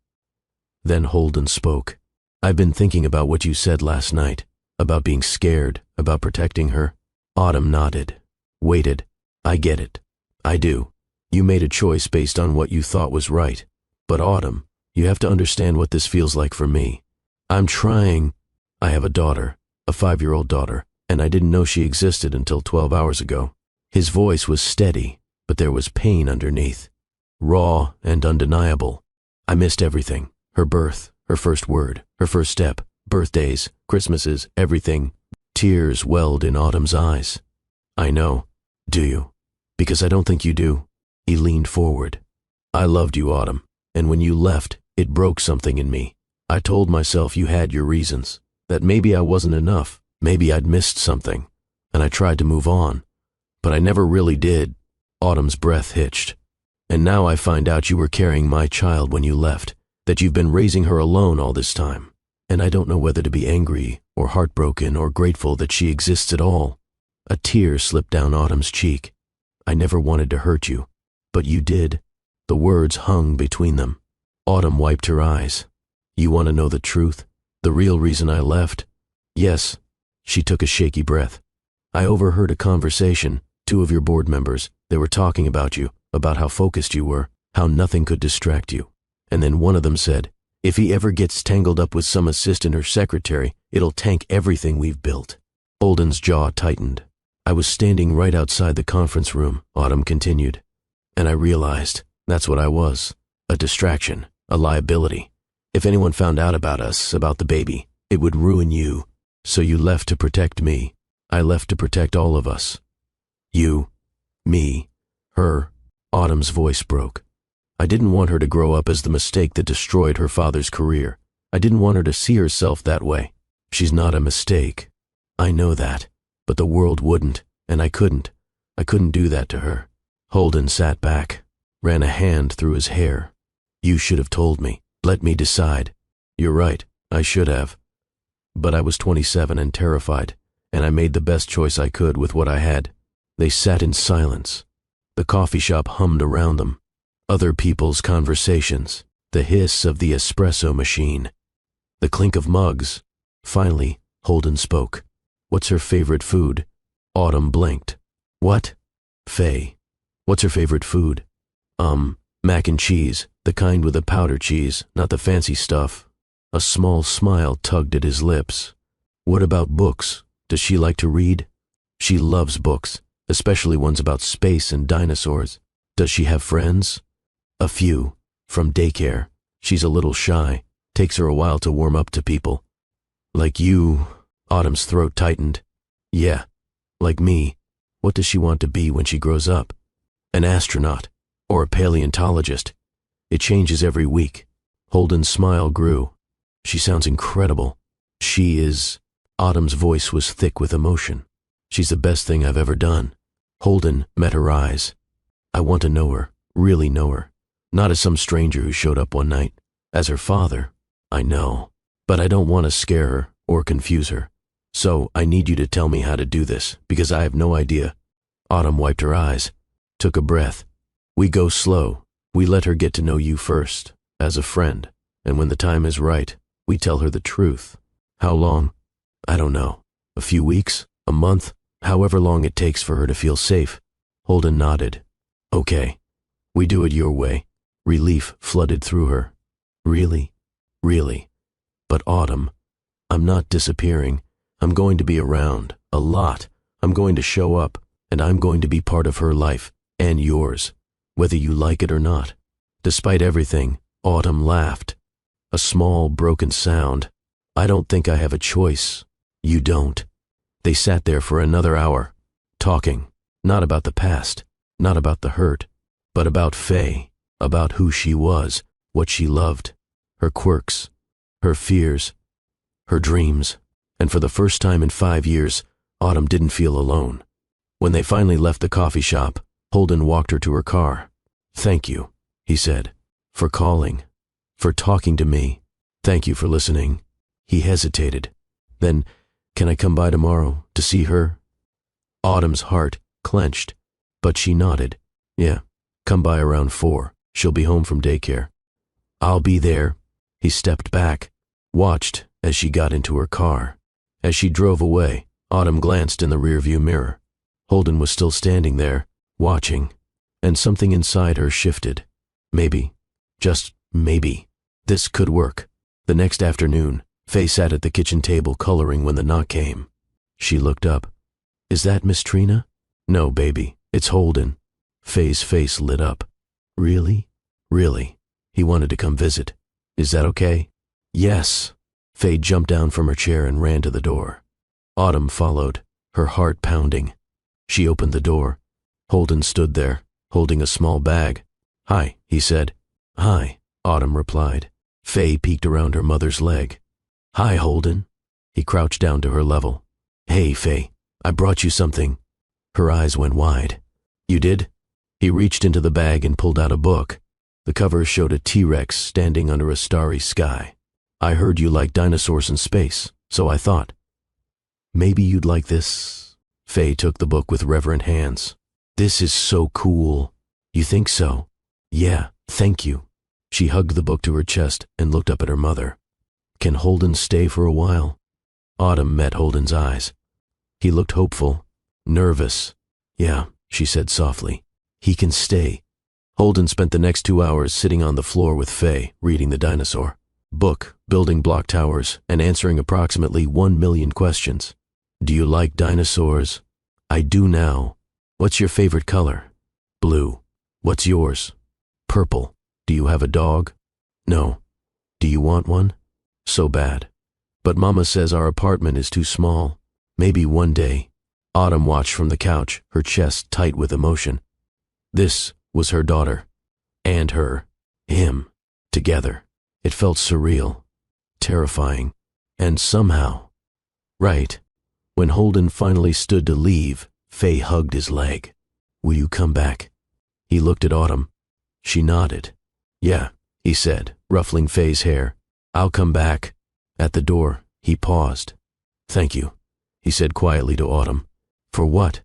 Then Holden spoke. I've been thinking about what you said last night, about being scared, about protecting her. Autumn nodded, waited. I get it. I do. You made a choice based on what you thought was right. But Autumn, you have to understand what this feels like for me. I'm trying. I have a daughter, a 5-year-old daughter, and I didn't know she existed until 12 hours ago. His voice was steady, but there was pain underneath, raw and undeniable. I missed everything. Her birth, her first word, her first step, birthdays, Christmases, everything. Tears welled in Autumn's eyes. I know. Do you? Because I don't think you do. He leaned forward. I loved you, Autumn, and when you left, it broke something in me. I told myself you had your reasons, that maybe I wasn't enough, maybe I'd missed something, and I tried to move on. But I never really did. Autumn's breath hitched. And now I find out you were carrying my child when you left, that you've been raising her alone all this time. And I don't know whether to be angry or heartbroken or grateful that she exists at all. A tear slipped down Autumn's cheek. I never wanted to hurt you, but you did. The words hung between them. Autumn wiped her eyes. You want to know the truth? The real reason I left? Yes. She took a shaky breath. I overheard a conversation, 2 of your board members. They were talking about you, about how focused you were, how nothing could distract you. And then one of them said, if he ever gets tangled up with some assistant or secretary, it'll tank everything we've built. Holden's jaw tightened. I was standing right outside the conference room, Autumn continued, and I realized that's what I was, a distraction, a liability. If anyone found out about us, about the baby, it would ruin you. So you left to protect me. I left to protect all of us. You, me, her. Autumn's voice broke. I didn't want her to grow up as the mistake that destroyed her father's career. I didn't want her to see herself that way. She's not a mistake. I know that, but the world wouldn't, and I couldn't. I couldn't do that to her. Holden sat back, ran a hand through his hair. You should have told me. Let me decide. You're right, I should have. But I was 27 and terrified, and I made the best choice I could with what I had. They sat in silence. The coffee shop hummed around them. Other people's conversations, the hiss of the espresso machine, the clink of mugs. Finally, Holden spoke. What's her favorite food? Autumn blinked. What? Faye. What's her favorite food? Mac and cheese, the kind with the powder cheese, not the fancy stuff. A small smile tugged at his lips. What about books? Does she like to read? She loves books, especially ones about space and dinosaurs. Does she have friends? A few, from daycare. She's a little shy. Takes her a while to warm up to people. Like you. Autumn's throat tightened. Yeah, like me. What does she want to be when she grows up? An astronaut, or a paleontologist. It changes every week. Holden's smile grew. She sounds incredible. She is. Autumn's voice was thick with emotion. She's the best thing I've ever done. Holden met her eyes. I want to know her, really know her. Not as some stranger who showed up one night. As her father, I know. But I don't want to scare her or confuse her. So, I need you to tell me how to do this, because I have no idea. Autumn wiped her eyes, took a breath. We go slow. We let her get to know you first, as a friend, and when the time is right, we tell her the truth. How long? I don't know. A few weeks? A month? However long it takes for her to feel safe. Holden nodded. Okay. We do it your way. Relief flooded through her. Really? Really? But Autumn, I'm not disappearing. I'm going to be around, a lot. I'm going to show up, and I'm going to be part of her life, and yours, whether you like it or not. Despite everything, Autumn laughed. A small, broken sound. I don't think I have a choice. You don't. They sat there for another hour, talking, not about the past, not about the hurt, but about Faye, about who she was, what she loved, her quirks, her fears, her dreams. And for the first time in 5 years, Autumn didn't feel alone. When they finally left the coffee shop, Holden walked her to her car. Thank you, he said, for calling, for talking to me. Thank you for listening. He hesitated. Then, can I come by tomorrow to see her? Autumn's heart clenched, but she nodded. Yeah, come by around 4. She'll be home from daycare. I'll be there. He stepped back, watched as she got into her car. As she drove away, Autumn glanced in the rearview mirror. Holden was still standing there, watching, and something inside her shifted. Maybe, just maybe, this could work. The next afternoon, Faye sat at the kitchen table coloring when the knock came. She looked up. Is that Miss Trina? No, baby, it's Holden. Faye's face lit up. Really? Really? He wanted to come visit. Is that okay? Yes. Faye jumped down from her chair and ran to the door. Autumn followed, her heart pounding. She opened the door. Holden stood there, holding a small bag. Hi, he said. Hi, Autumn replied. Faye peeked around her mother's leg. Hi, Holden. He crouched down to her level. Hey, Faye, I brought you something. Her eyes went wide. You did? He reached into the bag and pulled out a book. The cover showed a T-Rex standing under a starry sky. I heard you like dinosaurs in space, so I thought, maybe you'd like this. Faye took the book with reverent hands. This is so cool. You think so? Yeah, thank you. She hugged the book to her chest and looked up at her mother. Can Holden stay for a while? Autumn met Holden's eyes. He looked hopeful, nervous. Yeah, she said softly. He can stay. Holden spent the next 2 hours sitting on the floor with Faye, reading the dinosaur book, building block towers, and answering approximately 1 million questions. Do you like dinosaurs? I do now. What's your favorite color? Blue. What's yours? Purple. Do you have a dog? No. Do you want one? So bad. But Mama says our apartment is too small. Maybe one day. Autumn watched from the couch, her chest tight with emotion. This was her daughter. And him, together. It felt surreal, terrifying, and somehow, right. When Holden finally stood to leave, Faye hugged his leg. Will you come back? He looked at Autumn. She nodded. Yeah, he said, ruffling Faye's hair. I'll come back. At the door, he paused. Thank you, he said quietly to Autumn. For what?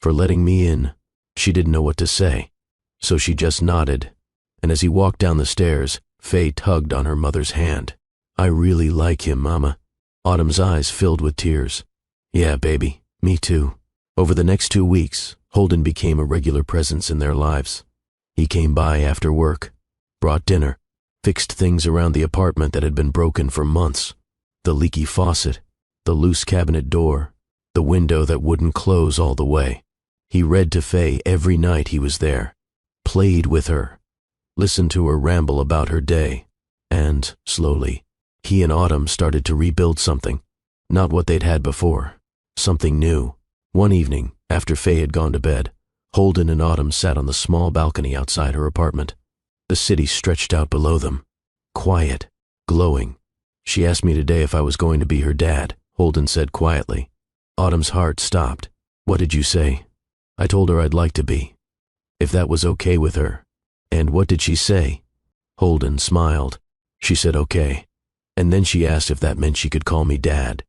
For letting me in. She didn't know what to say, so she just nodded. And as he walked down the stairs, Faye tugged on her mother's hand. I really like him, Mama. Autumn's eyes filled with tears. Yeah, baby, me too. Over the next 2 weeks, Holden became a regular presence in their lives. He came by after work, brought dinner, fixed things around the apartment that had been broken for months. The leaky faucet, the loose cabinet door, the window that wouldn't close all the way. He read to Faye every night he was there, played with her, listened to her ramble about her day, and, slowly, he and Autumn started to rebuild something, not what they'd had before, something new. One evening, after Faye had gone to bed, Holden and Autumn sat on the small balcony outside her apartment. The city stretched out below them, quiet, glowing. She asked me today if I was going to be her dad, Holden said quietly. Autumn's heart stopped. What did you say? I told her I'd like to be, if that was okay with her. And what did she say? Holden smiled. She said okay. And then she asked if that meant she could call me Dad.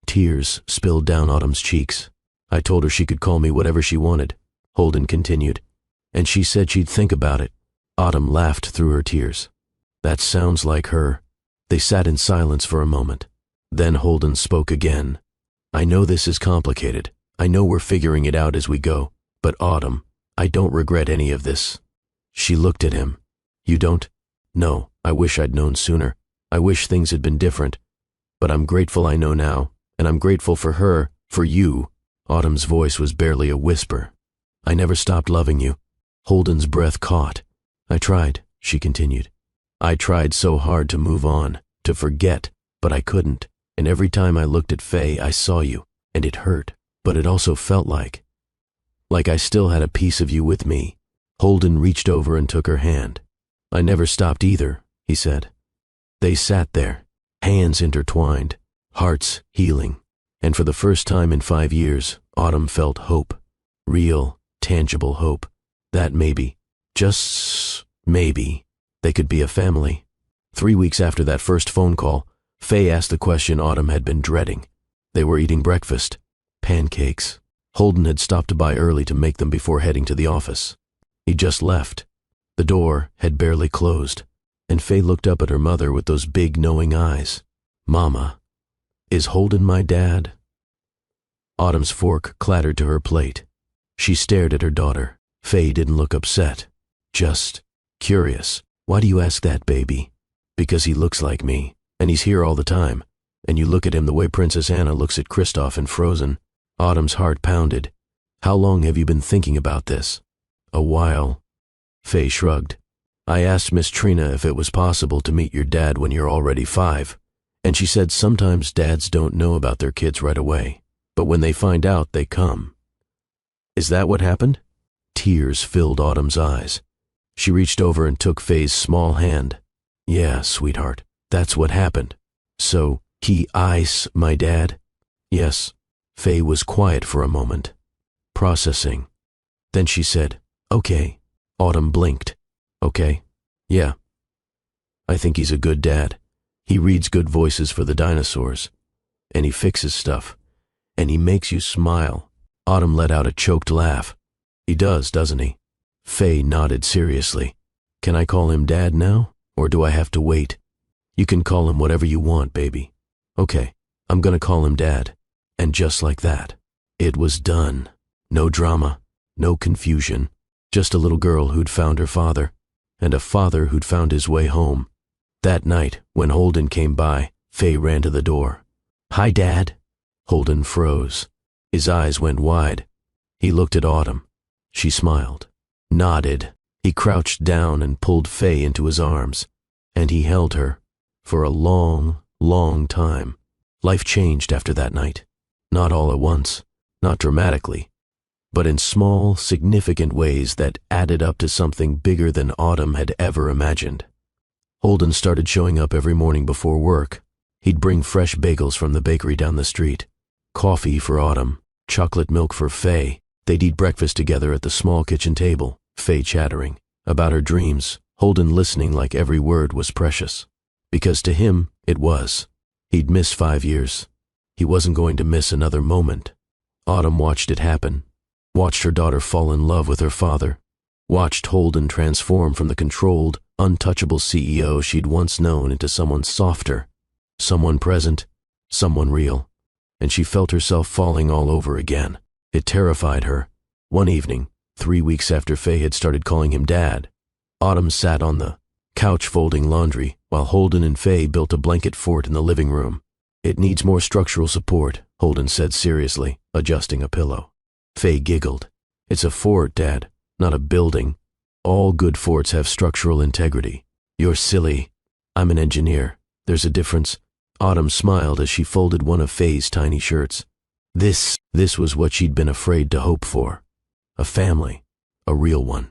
Tears spilled down Autumn's cheeks. I told her she could call me whatever she wanted, Holden continued, and she said she'd think about it. Autumn laughed through her tears. That sounds like her. They sat in silence for a moment. Then Holden spoke again. I know this is complicated. I know we're figuring it out as we go. But Autumn, I don't regret any of this. She looked at him. You don't? No, I wish I'd known sooner. I wish things had been different. But I'm grateful I know now, and I'm grateful for her, for you. Autumn's voice was barely a whisper. I never stopped loving you. Holden's breath caught. I tried, she continued. I tried so hard to move on, to forget, but I couldn't. And every time I looked at Faye, I saw you, and it hurt. But it also felt like I still had a piece of you with me. Holden reached over and took her hand. I never stopped either, he said. They sat there, hands intertwined, hearts healing. And for the first time in 5 years, Autumn felt hope. Real, tangible hope. That maybe, just maybe, they could be a family. 3 weeks after that first phone call, Faye asked the question Autumn had been dreading. They were eating breakfast. Pancakes. Holden had stopped by early to make them before heading to the office. He just left. The door had barely closed, and Faye looked up at her mother with those big knowing eyes. Mama, is Holden my dad? Autumn's fork clattered to her plate. She stared at her daughter. Faye didn't look upset, just curious. Why do you ask that, baby? Because he looks like me, and he's here all the time, and you look at him the way Princess Anna looks at Kristoff in Frozen. Autumn's heart pounded. How long have you been thinking about this? A while. Faye shrugged. I asked Miss Trina if it was possible to meet your dad when you're already 5, and she said sometimes dads don't know about their kids right away, but when they find out, they come. Is that what happened? Tears filled Autumn's eyes. She reached over and took Faye's small hand. Yeah, sweetheart, that's what happened. So, he is my dad? Yes. Faye was quiet for a moment, processing. Then she said, okay. Autumn blinked. Okay. Yeah. I think he's a good dad. He reads good voices for the dinosaurs. And he fixes stuff. And he makes you smile. Autumn let out a choked laugh. He does, doesn't he? Faye nodded seriously. Can I call him Dad now, or do I have to wait? You can call him whatever you want, baby. Okay, I'm gonna call him Dad. And just like that, it was done. No drama, no confusion, just a little girl who'd found her father, and a father who'd found his way home. That night, when Holden came by, Faye ran to the door. Hi, Dad. Holden froze. His eyes went wide. He looked at Autumn. She smiled, nodded. He crouched down and pulled Faye into his arms, and he held her for a long, long time. Life changed after that night. Not all at once, not dramatically, but in small, significant ways that added up to something bigger than Autumn had ever imagined. Holden started showing up every morning before work. He'd bring fresh bagels from the bakery down the street, coffee for Autumn, chocolate milk for Faye. They'd eat breakfast together at the small kitchen table, Faye chattering about her dreams, Holden listening like every word was precious. Because to him, it was. He'd miss 5 years. He wasn't going to miss another moment. Autumn watched it happen, watched her daughter fall in love with her father, watched Holden transform from the controlled, untouchable CEO she'd once known into someone softer, someone present, someone real. And she felt herself falling all over again. It terrified her. One evening, 3 weeks after Faye had started calling him Dad, Autumn sat on the couch folding laundry while Holden and Faye built a blanket fort in the living room. It needs more structural support, Holden said seriously, adjusting a pillow. Faye giggled. It's a fort, Dad, not a building. All good forts have structural integrity. You're silly. I'm an engineer. There's a difference. Autumn smiled as she folded one of Faye's tiny shirts. This was what she'd been afraid to hope for. A family. A real one.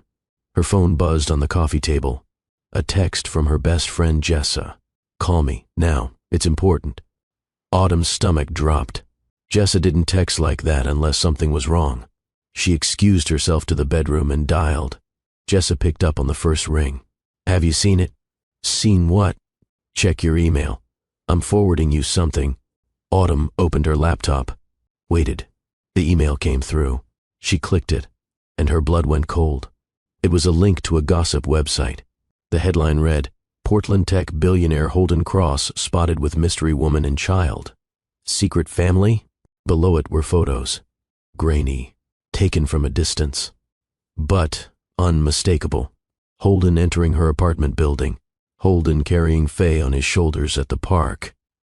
Her phone buzzed on the coffee table. A text from her best friend Jessa. Call me, now. It's important. Autumn's stomach dropped. Jessa didn't text like that unless something was wrong. She excused herself to the bedroom and dialed. Jessa picked up on the first ring. Have you seen it? Seen what? Check your email. I'm forwarding you something. Autumn opened her laptop, waited. The email came through. She clicked it, and her blood went cold. It was a link to a gossip website. The headline read, Portland tech billionaire Holden Cross spotted with mystery woman and child. Secret family? Below it were photos. Grainy, taken from a distance. But unmistakable. Holden entering her apartment building. Holden carrying Faye on his shoulders at the park.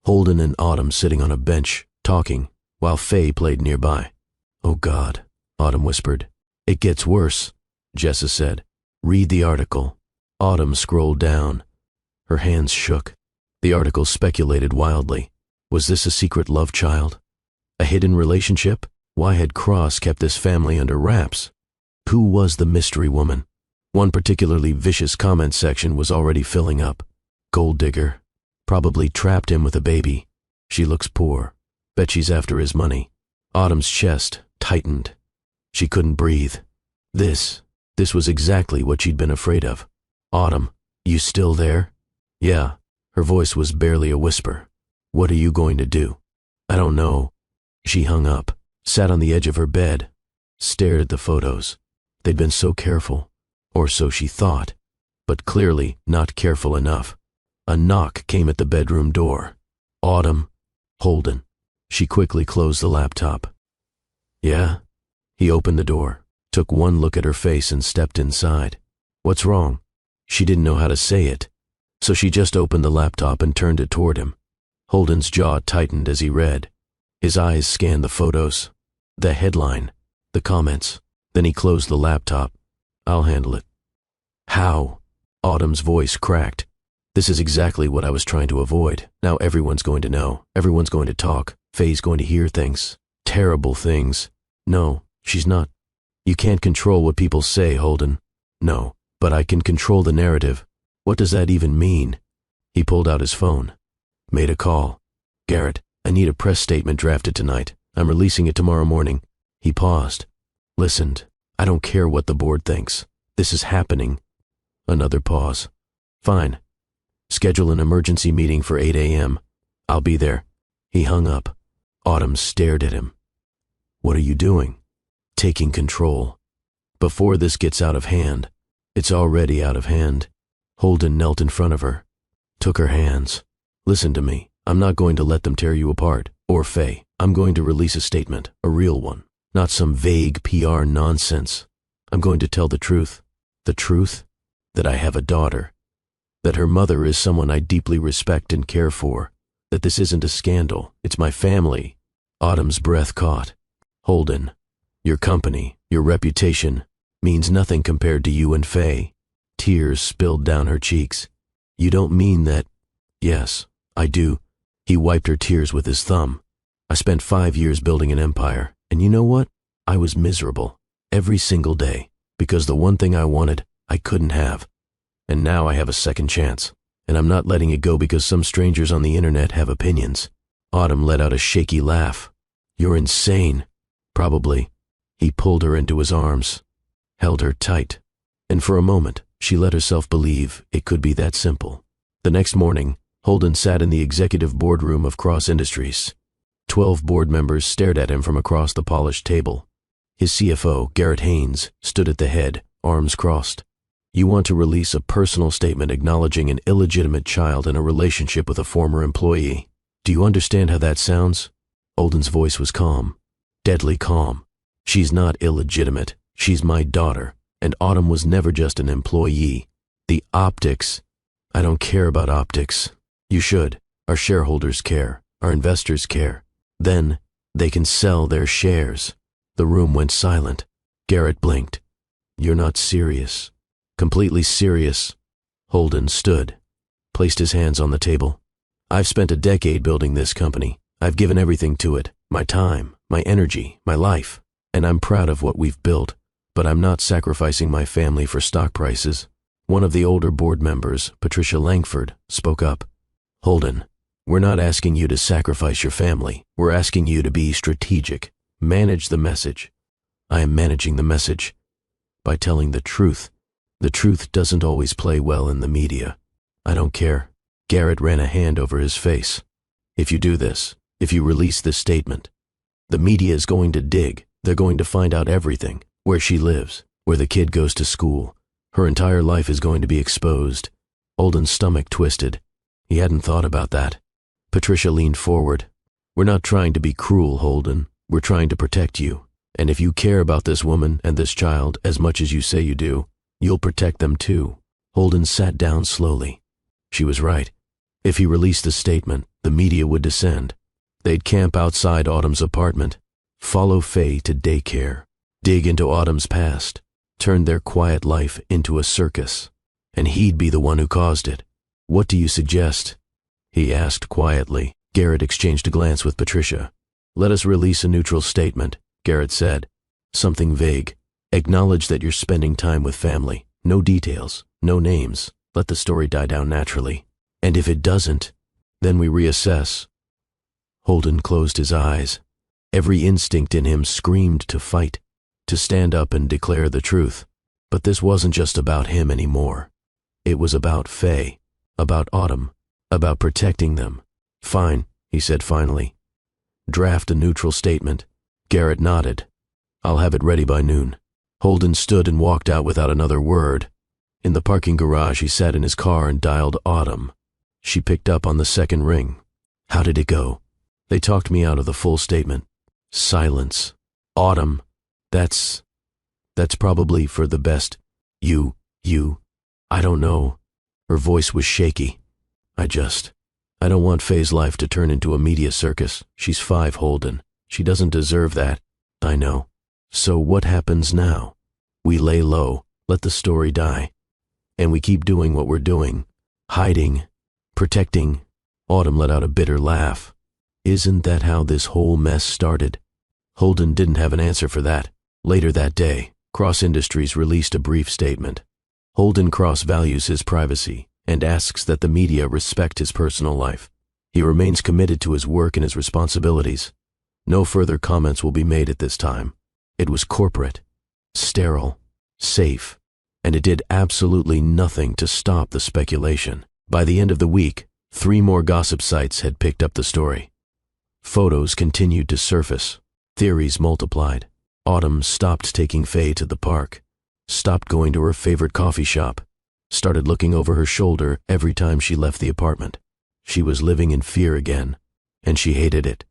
Holden and Autumn sitting on a bench, talking, while Faye played nearby. "Oh God," Autumn whispered. "It gets worse," Jessa said. "Read the article." Autumn scrolled down. Her hands shook. The article speculated wildly. Was this a secret love child? A hidden relationship? Why had Cross kept this family under wraps? Who was the mystery woman? One particularly vicious comment section was already filling up. Gold digger. Probably trapped him with a baby. She looks poor. Bet she's after his money. Autumn's chest tightened. She couldn't breathe. This was exactly what she'd been afraid of. "Autumn, you still there?" "Yeah." Her voice was barely a whisper. "What are you going to do?" "I don't know." She hung up, sat on the edge of her bed, stared at the photos. They'd been so careful, or so she thought, but clearly not careful enough. A knock came at the bedroom door. "Autumn." "Holden." She quickly closed the laptop. "Yeah?" He opened the door, took one look at her face and stepped inside. "What's wrong?" She didn't know how to say it, so she just opened the laptop and turned it toward him. Holden's jaw tightened as he read. His eyes scanned the photos, the headline, the comments. Then he closed the laptop. "I'll handle it." "How?" Autumn's voice cracked. "This is exactly what I was trying to avoid. Now everyone's going to know. Everyone's going to talk. Faye's going to hear things. Terrible things." "No, she's not. You can't control what people say, Holden." "No, but I can control the narrative." "What does that even mean?" He pulled out his phone. Made a call. "Garrett, I need a press statement drafted tonight. I'm releasing it tomorrow morning." He paused. Listened. "I don't care what the board thinks. This is happening." Another pause. "Fine. Schedule an emergency meeting for 8 a.m. I'll be there." He hung up. Autumn stared at him. "What are you doing?" "Taking control. Before this gets out of hand." "It's already out of hand." Holden knelt in front of her, took her hands. "Listen to me. I'm not going to let them tear you apart, or Faye. I'm going to release a statement, a real one, not some vague PR nonsense. I'm going to tell the truth. The truth? That I have a daughter. That her mother is someone I deeply respect and care for. That this isn't a scandal. It's my family." Autumn's breath caught. "Holden, your company, your reputation, means nothing compared to you and Faye." Tears spilled down her cheeks. "You don't mean that?" "Yes, I do." He wiped her tears with his thumb. "I spent 5 years building an empire, and you know what? I was miserable. Every single day. Because the one thing I wanted, I couldn't have. And now I have a second chance. And I'm not letting it go because some strangers on the internet have opinions." Autumn let out a shaky laugh. "You're insane." "Probably." He pulled her into his arms, held her tight, and for a moment she let herself believe it could be that simple. The next morning, Holden sat in the executive boardroom of Cross Industries. 12 board members stared at him from across the polished table. His CFO, Garrett Haynes, stood at the head, arms crossed. "You want to release a personal statement acknowledging an illegitimate child in a relationship with a former employee. Do you understand how that sounds?" Holden's voice was calm, deadly calm. "She's not illegitimate. She's my daughter, and Autumn was never just an employee. The optics. I don't care about optics. You should. Our shareholders care. Our investors care. Then they can sell their shares." The room went silent. Garrett blinked. "You're not serious." "Completely serious." Holden stood, placed his hands on the table. "I've spent a decade building this company. I've given everything to it. My time, my energy, my life. And I'm proud of what we've built. But I'm not sacrificing my family for stock prices." One of the older board members, Patricia Langford, spoke up. "Holden, we're not asking you to sacrifice your family. We're asking you to be strategic. Manage the message." "I am managing the message. By telling the truth. The truth doesn't always play well in the media." "I don't care." Garrett ran a hand over his face. "If you do this, If you release this statement, the media is going to dig. They're going to find out everything. Where she lives, where the kid goes to school. Her entire life is going to be exposed. Holden's stomach twisted. He hadn't thought about that. Patricia leaned forward. We're not trying to be cruel, Holden. We're trying to protect you. And if you care about this woman and this child as much as you say you do, you'll protect them too. Holden sat down slowly. She was right. If he released a statement, the media would descend. They'd camp outside Autumn's apartment, follow Faye to daycare, dig into Autumn's past, turn their quiet life into a circus. And he'd be the one who caused it. What do you suggest? He asked quietly. Garrett exchanged a glance with Patricia. Let us release a neutral statement, Garrett said. Something vague. Acknowledge that you're spending time with family. No details, no names. Let the story die down naturally. And if it doesn't, then we reassess. Holden closed his eyes. Every instinct in him screamed to fight, to stand up and declare the truth. But this wasn't just about him anymore. It was about Faye, about Autumn, about protecting them. Fine, he said finally. Draft a neutral statement. Garrett nodded. I'll have it ready by noon. Holden stood and walked out without another word. In the parking garage, he sat in his car and dialed Autumn. She picked up on the second ring. How did it go? They talked me out of the full statement. Silence. Autumn. That's probably for the best. You, I don't know. Her voice was shaky. I don't want Faye's life to turn into a media circus. She's 5, Holden. She doesn't deserve that. I know. So what happens now? We lay low, let the story die. And we keep doing what we're doing. Hiding. Protecting. Autumn let out a bitter laugh. Isn't that how this whole mess started? Holden didn't have an answer for that. Later that day, Cross Industries released a brief statement. Holden Cross values his privacy and asks that the media respect his personal life. He remains committed to his work and his responsibilities. No further comments will be made at this time. It was corporate, sterile, safe, and it did absolutely nothing to stop the speculation. By the end of the week, 3 more gossip sites had picked up the story. Photos continued to surface. Theories multiplied. Autumn stopped taking Faye to the park, stopped going to her favorite coffee shop, started looking over her shoulder every time she left the apartment. She was living in fear again, and she hated it.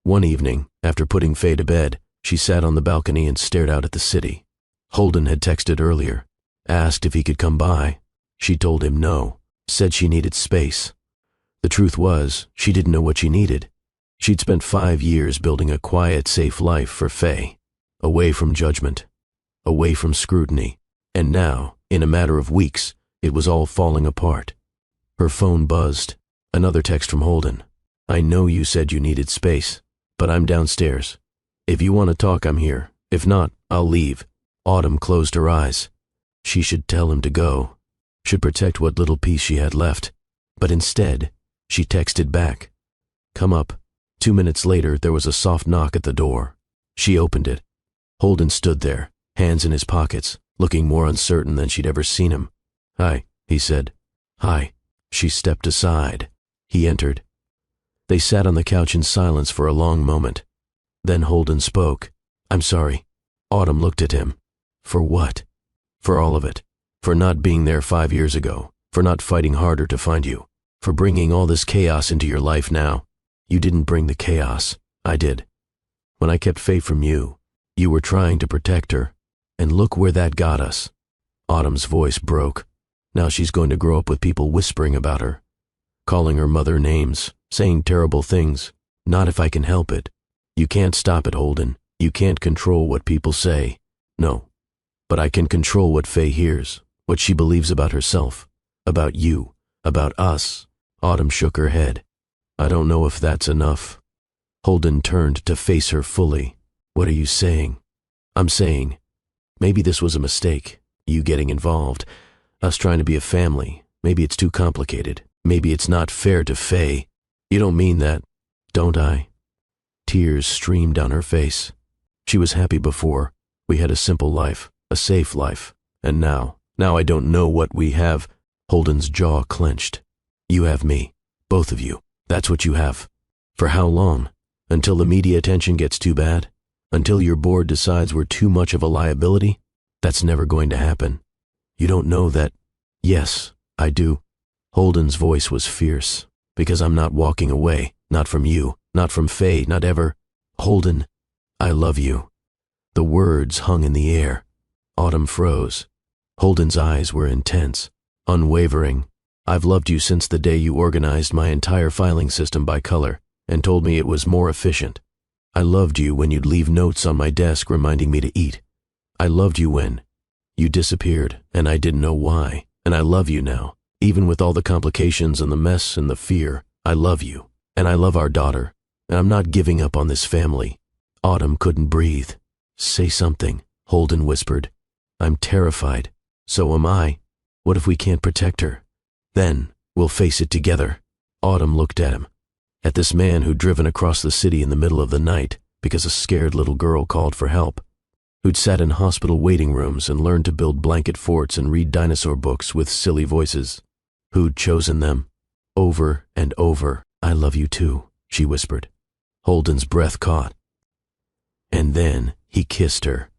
One evening, after putting Faye to bed, she sat on the balcony and stared out at the city. Holden had texted earlier, asked if he could come by. She told him no, said she needed space. The truth was, she didn't know what she needed. She'd spent 5 years building a quiet, safe life for Faye, away from judgment, away from scrutiny, and now, in a matter of weeks, it was all falling apart. Her phone buzzed. Another text from Holden. I know you said you needed space, but I'm downstairs. If you want to talk, I'm here. If not, I'll leave. Autumn closed her eyes. She should tell him to go, should protect what little peace she had left. But instead, she texted back. Come up. 2 minutes later, there was a soft knock at the door. She opened it. Holden stood there, hands in his pockets, looking more uncertain than she'd ever seen him. Hi, he said. Hi. She stepped aside. He entered. They sat on the couch in silence for a long moment. Then Holden spoke. I'm sorry. Autumn looked at him. For what? For all of it. For not being there 5 years ago. For not fighting harder to find you. For bringing all this chaos into your life now. You didn't bring the chaos. I did. When I kept Faye from you, you were trying to protect her. And look where that got us. Autumn's voice broke. Now she's going to grow up with people whispering about her, calling her mother names, saying terrible things. Not if I can help it. You can't stop it, Holden. You can't control what people say. No. But I can control what Faye hears, what she believes about herself, about you, about us. Autumn shook her head. I don't know if that's enough. Holden turned to face her fully. What are you saying? I'm saying, maybe this was a mistake, you getting involved, us trying to be a family. Maybe it's too complicated. Maybe it's not fair to Faye. You don't mean that, don't I? Tears streamed down her face. She was happy before. We had a simple life, a safe life. And now I don't know what we have. Holden's jaw clenched. You have me, both of you. That's what you have. For how long? Until the media attention gets too bad? Until your board decides we're too much of a liability? That's never going to happen. You don't know that. Yes, I do. Holden's voice was fierce. Because I'm not walking away. Not from you. Not from Faye. Not ever. Holden, I love you. The words hung in the air. Autumn froze. Holden's eyes were intense, unwavering. I've loved you since the day you organized my entire filing system by color and told me it was more efficient. I loved you when you'd leave notes on my desk reminding me to eat. I loved you when you disappeared and I didn't know why. And I love you now, even with all the complications and the mess and the fear. I love you, and I love our daughter, and I'm not giving up on this family. Autumn couldn't breathe. Say something, Holden whispered. I'm terrified. So am I. What if we can't protect her? Then we'll face it together. Autumn looked at him, at this man who'd driven across the city in the middle of the night because a scared little girl called for help, who'd sat in hospital waiting rooms and learned to build blanket forts and read dinosaur books with silly voices, who'd chosen them over and over. I love you too, she whispered. Holden's breath caught. And then he kissed her,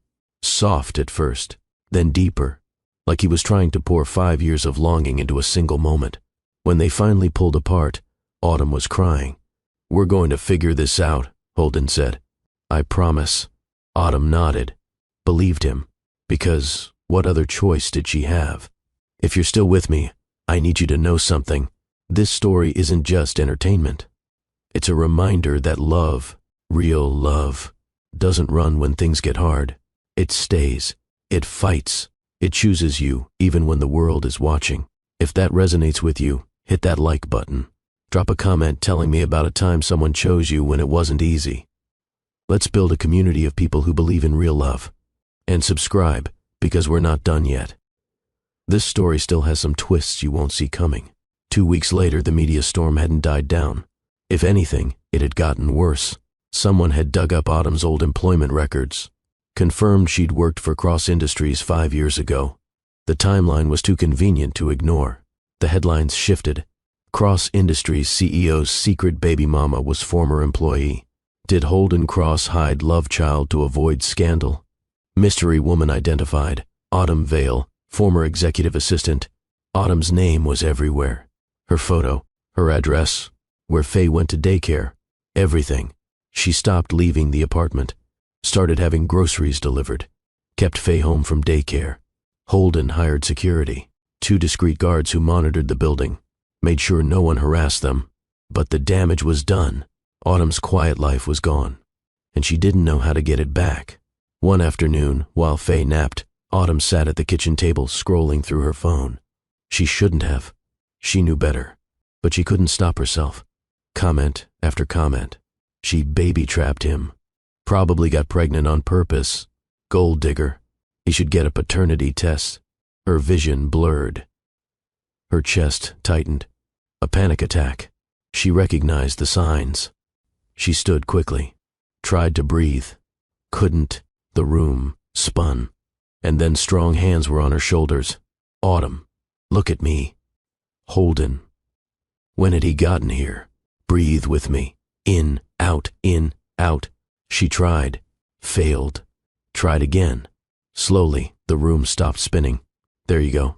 soft at first, then deeper, like he was trying to pour 5 years of longing into a single moment. When they finally pulled apart, Autumn was crying. We're going to figure this out, Holden said. I promise. Autumn nodded, believed him, because what other choice did she have? If you're still with me, I need you to know something. This story isn't just entertainment. It's a reminder that love, real love, doesn't run when things get hard. It stays. It fights. It chooses you even when the world is watching. If that resonates with you, hit that like button. Drop a comment telling me about a time someone chose you when it wasn't easy. Let's build a community of people who believe in real love. And subscribe, because we're not done yet. This story still has some twists you won't see coming. 2 weeks later, the media storm hadn't died down. If anything, it had gotten worse. Someone had dug up Autumn's old employment records, confirmed she'd worked for Cross Industries 5 years ago. The timeline was too convenient to ignore. The headlines shifted. Cross Industries CEO's secret baby mama was former employee. Did Holden Cross hide love child to avoid scandal? Mystery woman identified. Autumn Vale, former executive assistant. Autumn's name was everywhere. Her photo, her address, where Faye went to daycare. Everything. She stopped leaving the apartment, started having groceries delivered, kept Faye home from daycare. Holden hired security, 2 discreet guards who monitored the building, made sure no one harassed them. But the damage was done. Autumn's quiet life was gone, and she didn't know how to get it back. One afternoon, while Faye napped, Autumn sat at the kitchen table scrolling through her phone. She shouldn't have. She knew better, but she couldn't stop herself. Comment after comment. She baby-trapped him. Probably got pregnant on purpose. Gold digger. He should get a paternity test. Her vision blurred. Her chest tightened. A panic attack. She recognized the signs. She stood quickly, tried to breathe. Couldn't. The room spun. And then strong hands were on her shoulders. Autumn, look at me. Holden. When had he gotten here? Breathe with me. In, out, in, out. She tried. Failed. Tried again. Slowly, the room stopped spinning. There you go.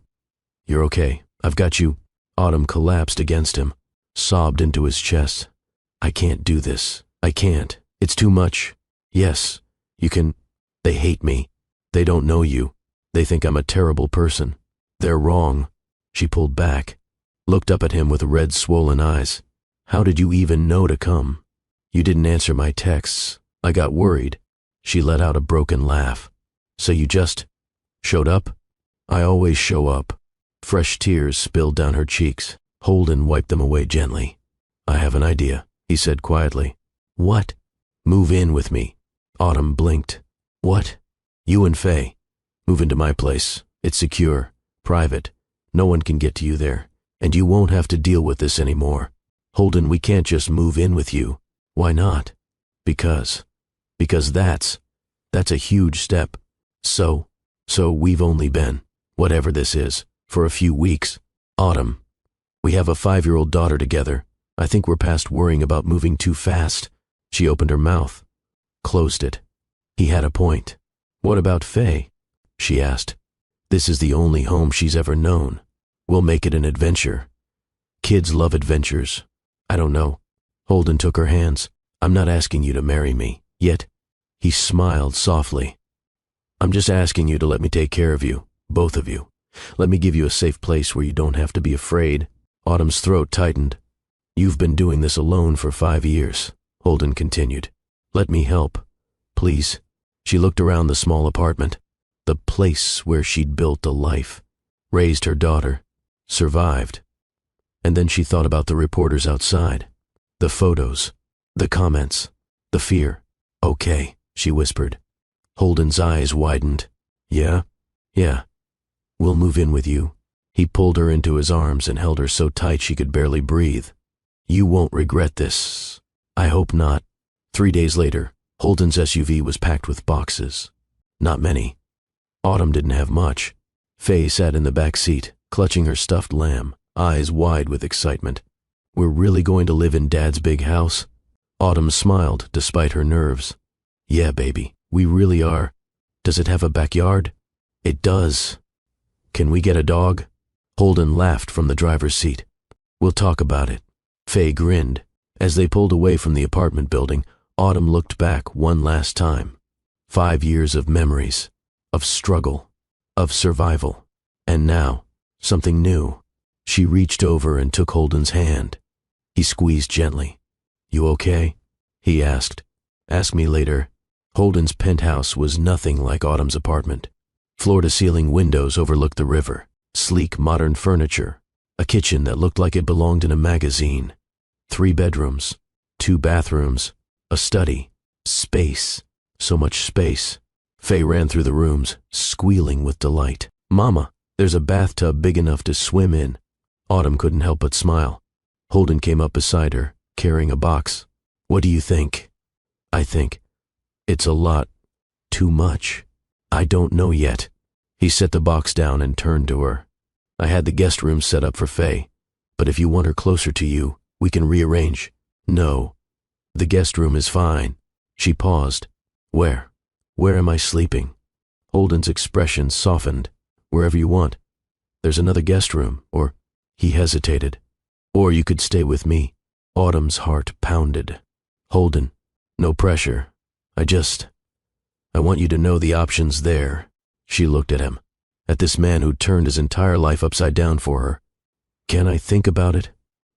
You're okay. I've got you. Autumn collapsed against him, sobbed into his chest. I can't do this. I can't. It's too much. Yes, you can. They hate me. They don't know you. They think I'm a terrible person. They're wrong. She pulled back, looked up at him with red, swollen eyes. How did you even know to come? You didn't answer my texts. I got worried. She let out a broken laugh. So you just showed up? I always show up. Fresh tears spilled down her cheeks. Holden wiped them away gently. I have an idea, he said quietly. What? Move in with me. Autumn blinked. What? You and Faye. Move into my place. It's secure, private. No one can get to you there, and you won't have to deal with this anymore. Holden, we can't just move in with you. Why not? Because that's a huge step. So we've only been, whatever this is, for a few weeks. Autumn, we have a 5-year-old daughter together. I think we're past worrying about moving too fast. She opened her mouth, closed it. He had a point. What about Faye? She asked. This is the only home she's ever known. We'll make it an adventure. Kids love adventures. I don't know. Holden took her hands. I'm not asking you to marry me, yet. He smiled softly. I'm just asking you to let me take care of you, both of you. Let me give you a safe place where you don't have to be afraid. Autumn's throat tightened. You've been doing this alone for 5 years, Holden continued. Let me help, please. She looked around the small apartment, the place where she'd built a life, raised her daughter, survived. And then she thought about the reporters outside, the photos, the comments, the fear. Okay, she whispered. Holden's eyes widened. Yeah? Yeah. We'll move in with you. He pulled her into his arms and held her so tight she could barely breathe. You won't regret this. I hope not. 3 days later, Holden's SUV was packed with boxes. Not many. Autumn didn't have much. Faye sat in the back seat, clutching her stuffed lamb, eyes wide with excitement. We're really going to live in Dad's big house? Autumn smiled despite her nerves. Yeah, baby, we really are. Does it have a backyard? It does. Can we get a dog? Holden laughed from the driver's seat. We'll talk about it. Faye grinned. As they pulled away from the apartment building, Autumn looked back one last time. 5 years of memories, of struggle, of survival. And now, something new. She reached over and took Holden's hand. He squeezed gently. You okay? He asked. Ask me later. Holden's penthouse was nothing like Autumn's apartment. Floor-to-ceiling windows overlooked the river, sleek modern furniture, a kitchen that looked like it belonged in a magazine, 3 bedrooms, 2 bathrooms, a study, space, so much space. Faye ran through the rooms, squealing with delight. Mama, there's a bathtub big enough to swim in. Autumn couldn't help but smile. Holden came up beside her, carrying a box. What do you think? I think it's a lot, too much. I don't know yet. He set the box down and turned to her. I had the guest room set up for Faye, but if you want her closer to you, we can rearrange. No, the guest room is fine. She paused. Where am I sleeping? Holden's expression softened. Wherever you want. There's another guest room, or, he hesitated. Or you could stay with me. Autumn's heart pounded. Holden, no pressure. I want you to know the option's there. She looked at him, at this man who'd turned his entire life upside down for her. Can I think about it?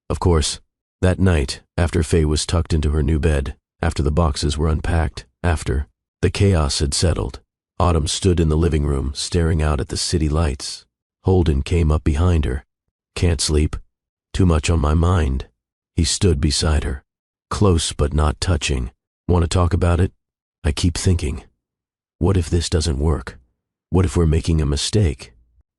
Of course. That night, after Faye was tucked into her new bed, after the boxes were unpacked, after the chaos had settled, Autumn stood in the living room, staring out at the city lights. Holden came up behind her. Can't sleep. Too much on my mind. He stood beside her, close but not touching. Want to talk about it? I keep thinking. What if this doesn't work? What if we're making a mistake?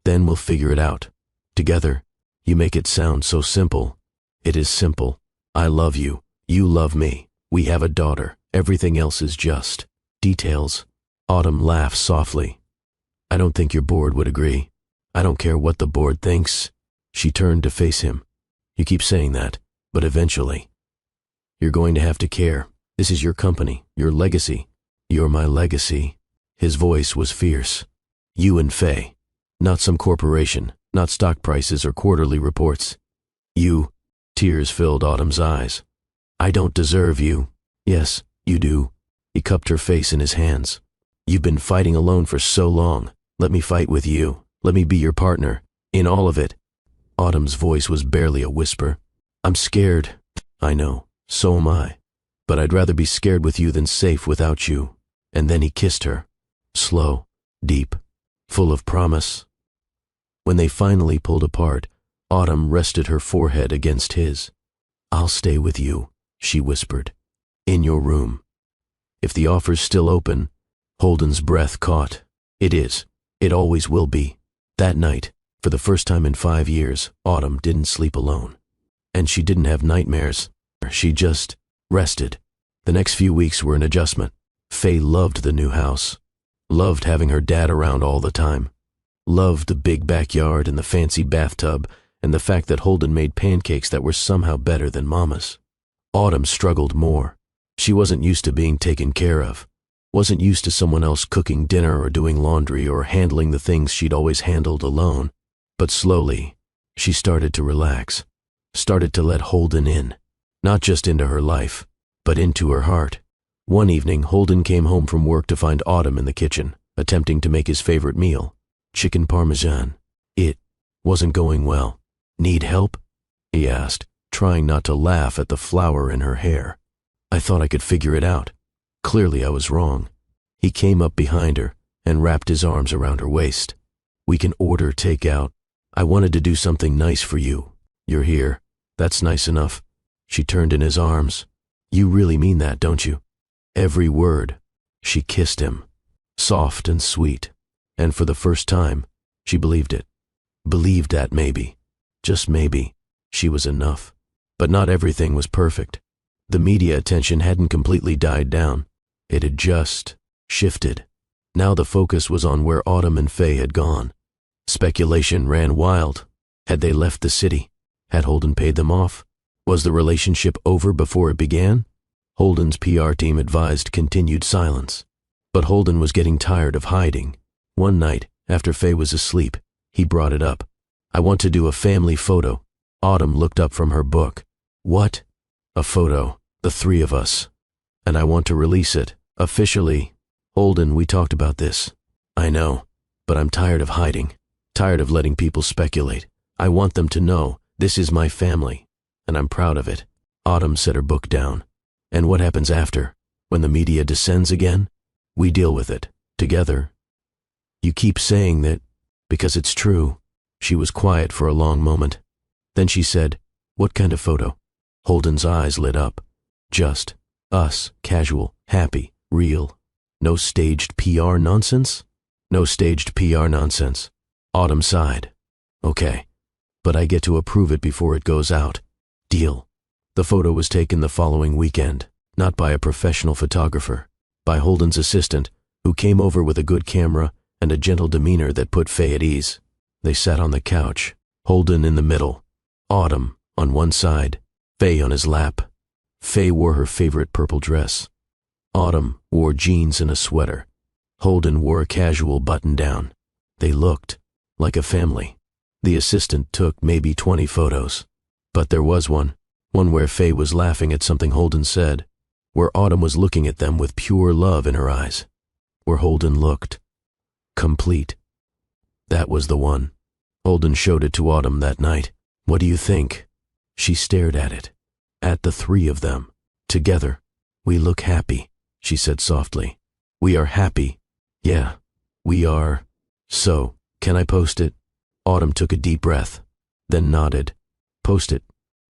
Then we'll figure it out. Together. You make it sound so simple. It is simple. I love you. You love me. We have a daughter. Everything else is just details. Autumn laughed softly. I don't think your board would agree. I don't care what the board thinks. She turned to face him. You keep saying that, but eventually. You're going to have to care. This is your company, your legacy. You're my legacy. His voice was fierce. You and Faye. Not some corporation, not stock prices or quarterly reports. You. Tears filled Autumn's eyes. I don't deserve you. Yes, you do. He cupped her face in his hands. You've been fighting alone for so long. Let me fight with you. Let me be your partner. In all of it. Autumn's voice was barely a whisper. I'm scared. I know. So am I. But I'd rather be scared with you than safe without you. And then he kissed her. Slow, deep, full of promise. When they finally pulled apart, Autumn rested her forehead against his. I'll stay with you, she whispered. In your room. If the offer's still open, Holden's breath caught. It is. It always will be. That night, for the first time in 5 years, Autumn didn't sleep alone. And she didn't have nightmares. She just rested. The next few weeks were an adjustment. Faye loved the new house. Loved having her dad around all the time. Loved the big backyard and the fancy bathtub and the fact that Holden made pancakes that were somehow better than Mama's. Autumn struggled more. She wasn't used to being taken care of, wasn't used to someone else cooking dinner or doing laundry or handling the things she'd always handled alone. But slowly, she started to relax, started to let Holden in, not just into her life, but into her heart. One evening, Holden came home from work to find Autumn in the kitchen, attempting to make his favorite meal, chicken parmesan. It wasn't going well. "Need help?" he asked, trying not to laugh at the flower in her hair. I thought I could figure it out. Clearly I was wrong. He came up behind her and wrapped his arms around her waist. "We can order takeout. I wanted to do something nice for you. You're here. That's nice enough." She turned in his arms. "You really mean that, don't you?" Every word. She kissed him, soft and sweet, and for the first time, she believed it. Believed that maybe, just maybe, she was enough. But not everything was perfect. The media attention hadn't completely died down. It had just shifted. Now the focus was on where Autumn and Faye had gone. Speculation ran wild. Had they left the city? Had Holden paid them off? Was the relationship over before it began? Holden's PR team advised continued silence. But Holden was getting tired of hiding. One night, after Faye was asleep, he brought it up. "I want to do a family photo." Autumn looked up from her book. "What?" "A photo, the three of us. And I want to release it, officially." "Holden, we talked about this." "I know, but I'm tired of hiding. Tired of letting people speculate. I want them to know this is my family, and I'm proud of it." Autumn set her book down. "And what happens after? When the media descends again? We deal with it, together." "You keep saying that because it's true." She was quiet for a long moment. Then she said, "What kind of photo?" Holden's eyes lit up. "Just us, casual, happy, real. No staged PR nonsense?" "No staged PR nonsense." Autumn sighed. "Okay, but I get to approve it before it goes out. Deal." The photo was taken the following weekend, not by a professional photographer, by Holden's assistant, who came over with a good camera and a gentle demeanor that put Faye at ease. They sat on the couch, Holden in the middle, Autumn on one side, Faye on his lap. Faye wore her favorite purple dress. Autumn wore jeans and a sweater. Holden wore a casual button-down. They looked like a family. The assistant took maybe 20 photos. But there was one where Faye was laughing at something Holden said, where Autumn was looking at them with pure love in her eyes, where Holden looked complete. That was the one. Holden showed it to Autumn that night. "What do you think?" She stared at it, at the three of them, together. "We look happy," she said softly. "We are happy. Yeah, we are. So, can I post it?" Autumn took a deep breath, then nodded. "Post it."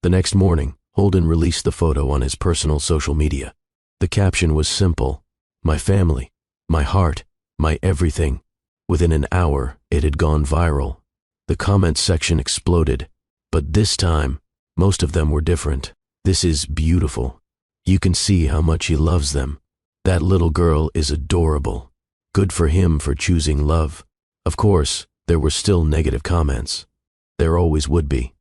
The next morning, Holden released the photo on his personal social media. The caption was simple: "My family, my heart, my everything." Within an hour, it had gone viral. The comments section exploded, but this time, most of them were different. "This is beautiful. You can see how much he loves them. That little girl is adorable. Good for him for choosing love." Of course, there were still negative comments. There always would be.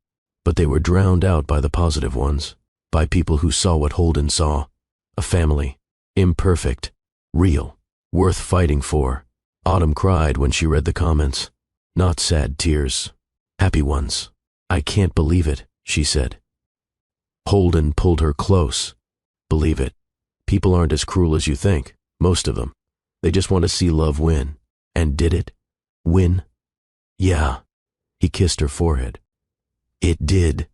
But they were drowned out by the positive ones, by people who saw what Holden saw. A family. Imperfect. Real. Worth fighting for. Autumn cried when she read the comments. Not sad tears. Happy ones. "I can't believe it," she said. Holden pulled her close. "Believe it. People aren't as cruel as you think, most of them. They just want to see love win. And did it? Win?" "Yeah." He kissed her forehead. "It did."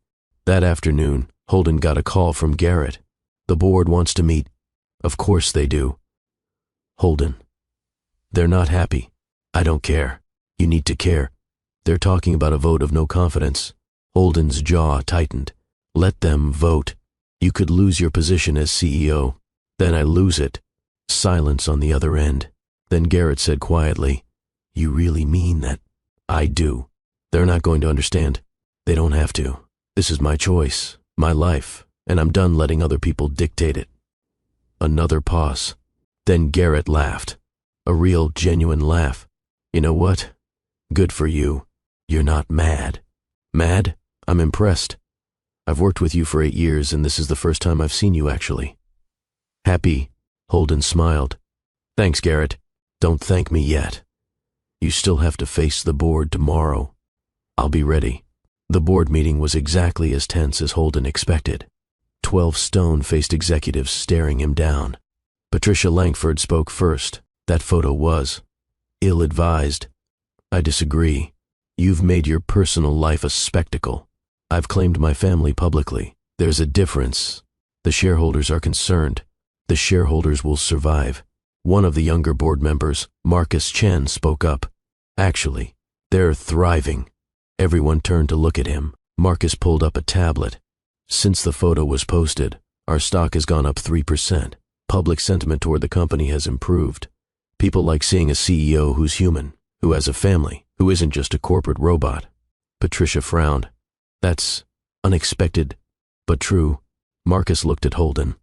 That afternoon, Holden got a call from Garrett. "The board wants to meet." "Of course they do." "Holden. They're not happy." "I don't care. You need to care. They're talking about a vote of no confidence." Holden's jaw tightened. "Let them vote. You could lose your position as CEO. Then I lose it." Silence on the other end. Then Garrett said quietly, "You really mean that?" "I do. They're not going to understand. They don't have to. This is my choice, my life, and I'm done letting other people dictate it." Another pause. Then Garrett laughed. A real, genuine laugh. "You know what? Good for you. You're not mad." "Mad?" I'm impressed. I've worked with you for 8 years, and this is the first time I've seen you actually. Happy? Holden smiled. Thanks, Garrett. Don't thank me yet. You still have to face the board tomorrow. I'll be ready. The board meeting was exactly as tense as Holden expected. 12 stone-faced executives staring him down. Patricia Langford spoke first. That photo was ill-advised. I disagree. You've made your personal life a spectacle. I've claimed my family publicly. There's a difference. The shareholders are concerned. The shareholders will survive. One of the younger board members, Marcus Chen, spoke up. Actually, they're thriving. Everyone turned to look at him. Marcus pulled up a tablet. Since the photo was posted, our stock has gone up 3%. Public sentiment toward the company has improved. People like seeing a CEO who's human, who has a family, who isn't just a corporate robot. Patricia frowned. That's unexpected, but true. Marcus looked at Holden.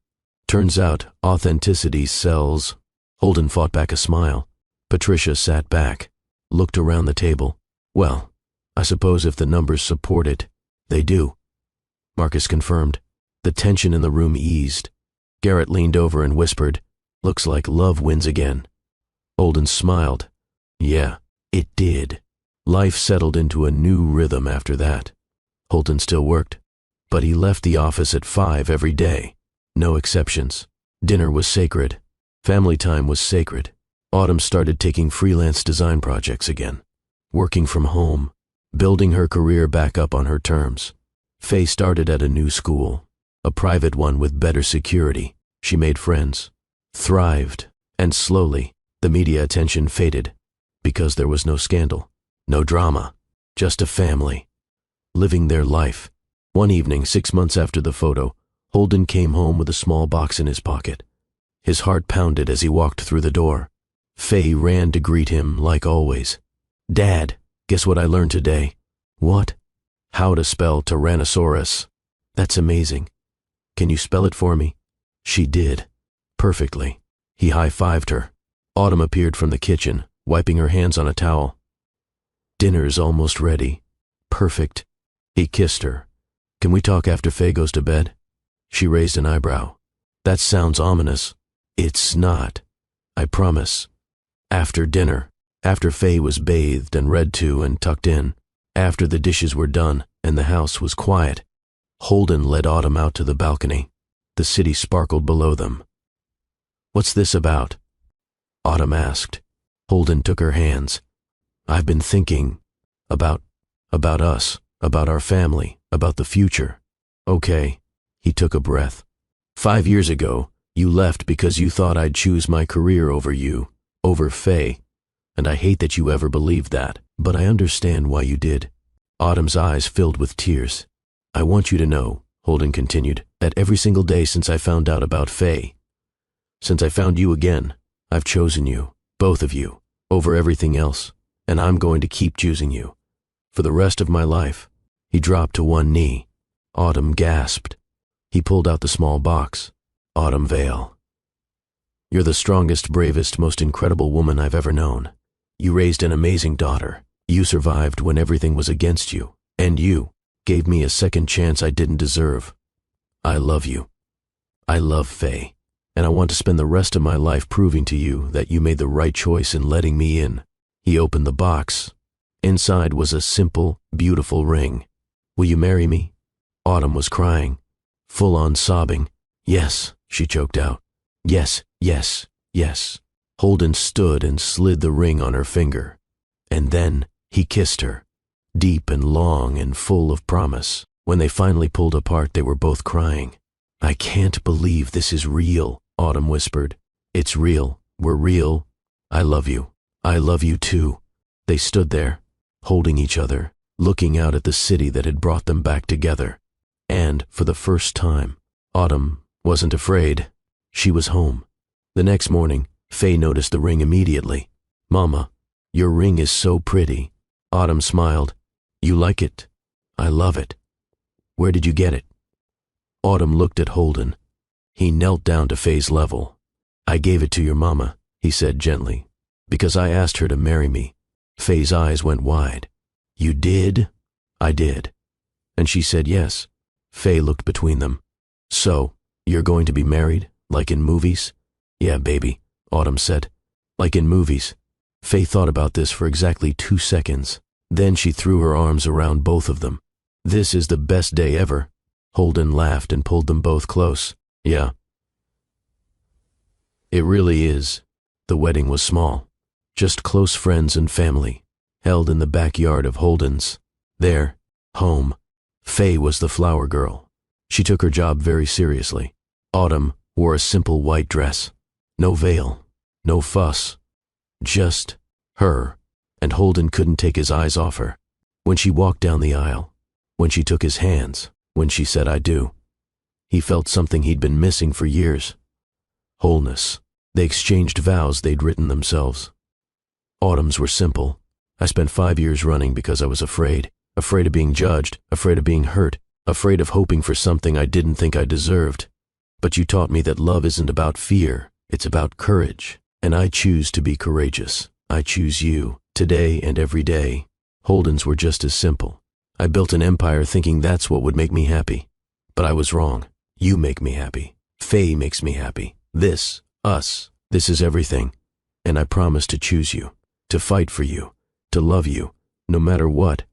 Turns out authenticity sells. Holden fought back a smile. Patricia sat back, looked around the table. Well, I suppose if the numbers support it, they do. Marcus confirmed. The tension in the room eased. Garrett leaned over and whispered, "Looks like love wins again." Holden smiled. Yeah, it did. Life settled into a new rhythm after that. Holden still worked, but he left the office at 5 every day. No exceptions. Dinner was sacred. Family time was sacred. Autumn started taking freelance design projects again. Working from home. Building her career back up on her terms. Faye started at a new school. A private one with better security. She made friends. Thrived. And slowly, the media attention faded. Because there was no scandal. No drama. Just a family. Living their life. One evening, 6 months after the photo, Holden came home with a small box in his pocket. His heart pounded as he walked through the door. Faye ran to greet him like always. "Dad, guess what I learned today?" "What?" "How to spell Tyrannosaurus." "That's amazing. Can you spell it for me?" She did. Perfectly. He high-fived her. Autumn appeared from the kitchen, wiping her hands on a towel. "Dinner's almost ready." "Perfect." He kissed her. "Can we talk after Faye goes to bed?" She raised an eyebrow. "That sounds ominous." "It's not. I promise. After dinner. After Faye was bathed and read to and tucked in. After the dishes were done and the house was quiet." Holden led Autumn out to the balcony. The city sparkled below them. "What's this about?" Autumn asked. Holden took her hands. "I've been thinking about us, about our family, about the future." "Okay." He took a breath. 5 years ago, you left because you thought I'd choose my career over you, over Faye. And I hate that you ever believed that, but I understand why you did." Autumn's eyes filled with tears. "I want you to know," Holden continued, "that every single day since I found out about Faye, since I found you again, I've chosen you, both of you, over everything else, and I'm going to keep choosing you. For the rest of my life." He dropped to one knee. Autumn gasped. He pulled out the small box. Autumn Vale. "You're the strongest, bravest, most incredible woman I've ever known. You raised an amazing daughter. You survived when everything was against you. And you gave me a second chance I didn't deserve. I love you. I love Faye. And I want to spend the rest of my life proving to you that you made the right choice in letting me in." He opened the box. Inside was a simple, beautiful ring. "Will you marry me?" Autumn was crying, full-on sobbing. "Yes," she choked out. "Yes, yes, yes." Holden stood and slid the ring on her finger. And then he kissed her, deep and long and full of promise. When they finally pulled apart, they were both crying. "I can't believe this is real," Autumn whispered. "It's real. We're real. I love you. I love you too." They stood there, holding each other, looking out at the city that had brought them back together. And, for the first time, Autumn wasn't afraid. She was home. The next morning, Faye noticed the ring immediately. "Mama, your ring is so pretty." Autumn smiled. "You like it?" "I love it." "Where did you get it?" Autumn looked at Holden. He knelt down to Faye's level. "I gave it to your mama," he said gently, "because I asked her to marry me." Faye's eyes went wide. "You did?" "I did. And she said yes. Faye looked between them. So, you're going to be married, like in movies? Yeah, baby, Autumn said. Like in movies. Faye thought about this for exactly 2 seconds. Then she threw her arms around both of them. This is the best day ever. Holden laughed and pulled them both close. Yeah. It really is. The wedding was small. Just close friends and family, held in the backyard of Holden's. Their home. Faye was the flower girl. She took her job very seriously. Autumn wore a simple white dress. No veil, no fuss. Just her. And Holden couldn't take his eyes off her. When she walked down the aisle, when she took his hands, when she said I do, he felt something he'd been missing for years. Wholeness. They exchanged vows they'd written themselves. Autumn's were simple. I spent 5 years running because I was afraid of being judged, afraid of being hurt, afraid of hoping for something I didn't think I deserved. But you taught me that love isn't about fear, it's about courage. And I choose to be courageous. I choose you, today and every day. Holden's were just as simple. I built an empire thinking that's what would make me happy. But I was wrong. You make me happy. Faye makes me happy. This, us, this is everything. And I promise to choose you, to fight for you, to love you, no matter what.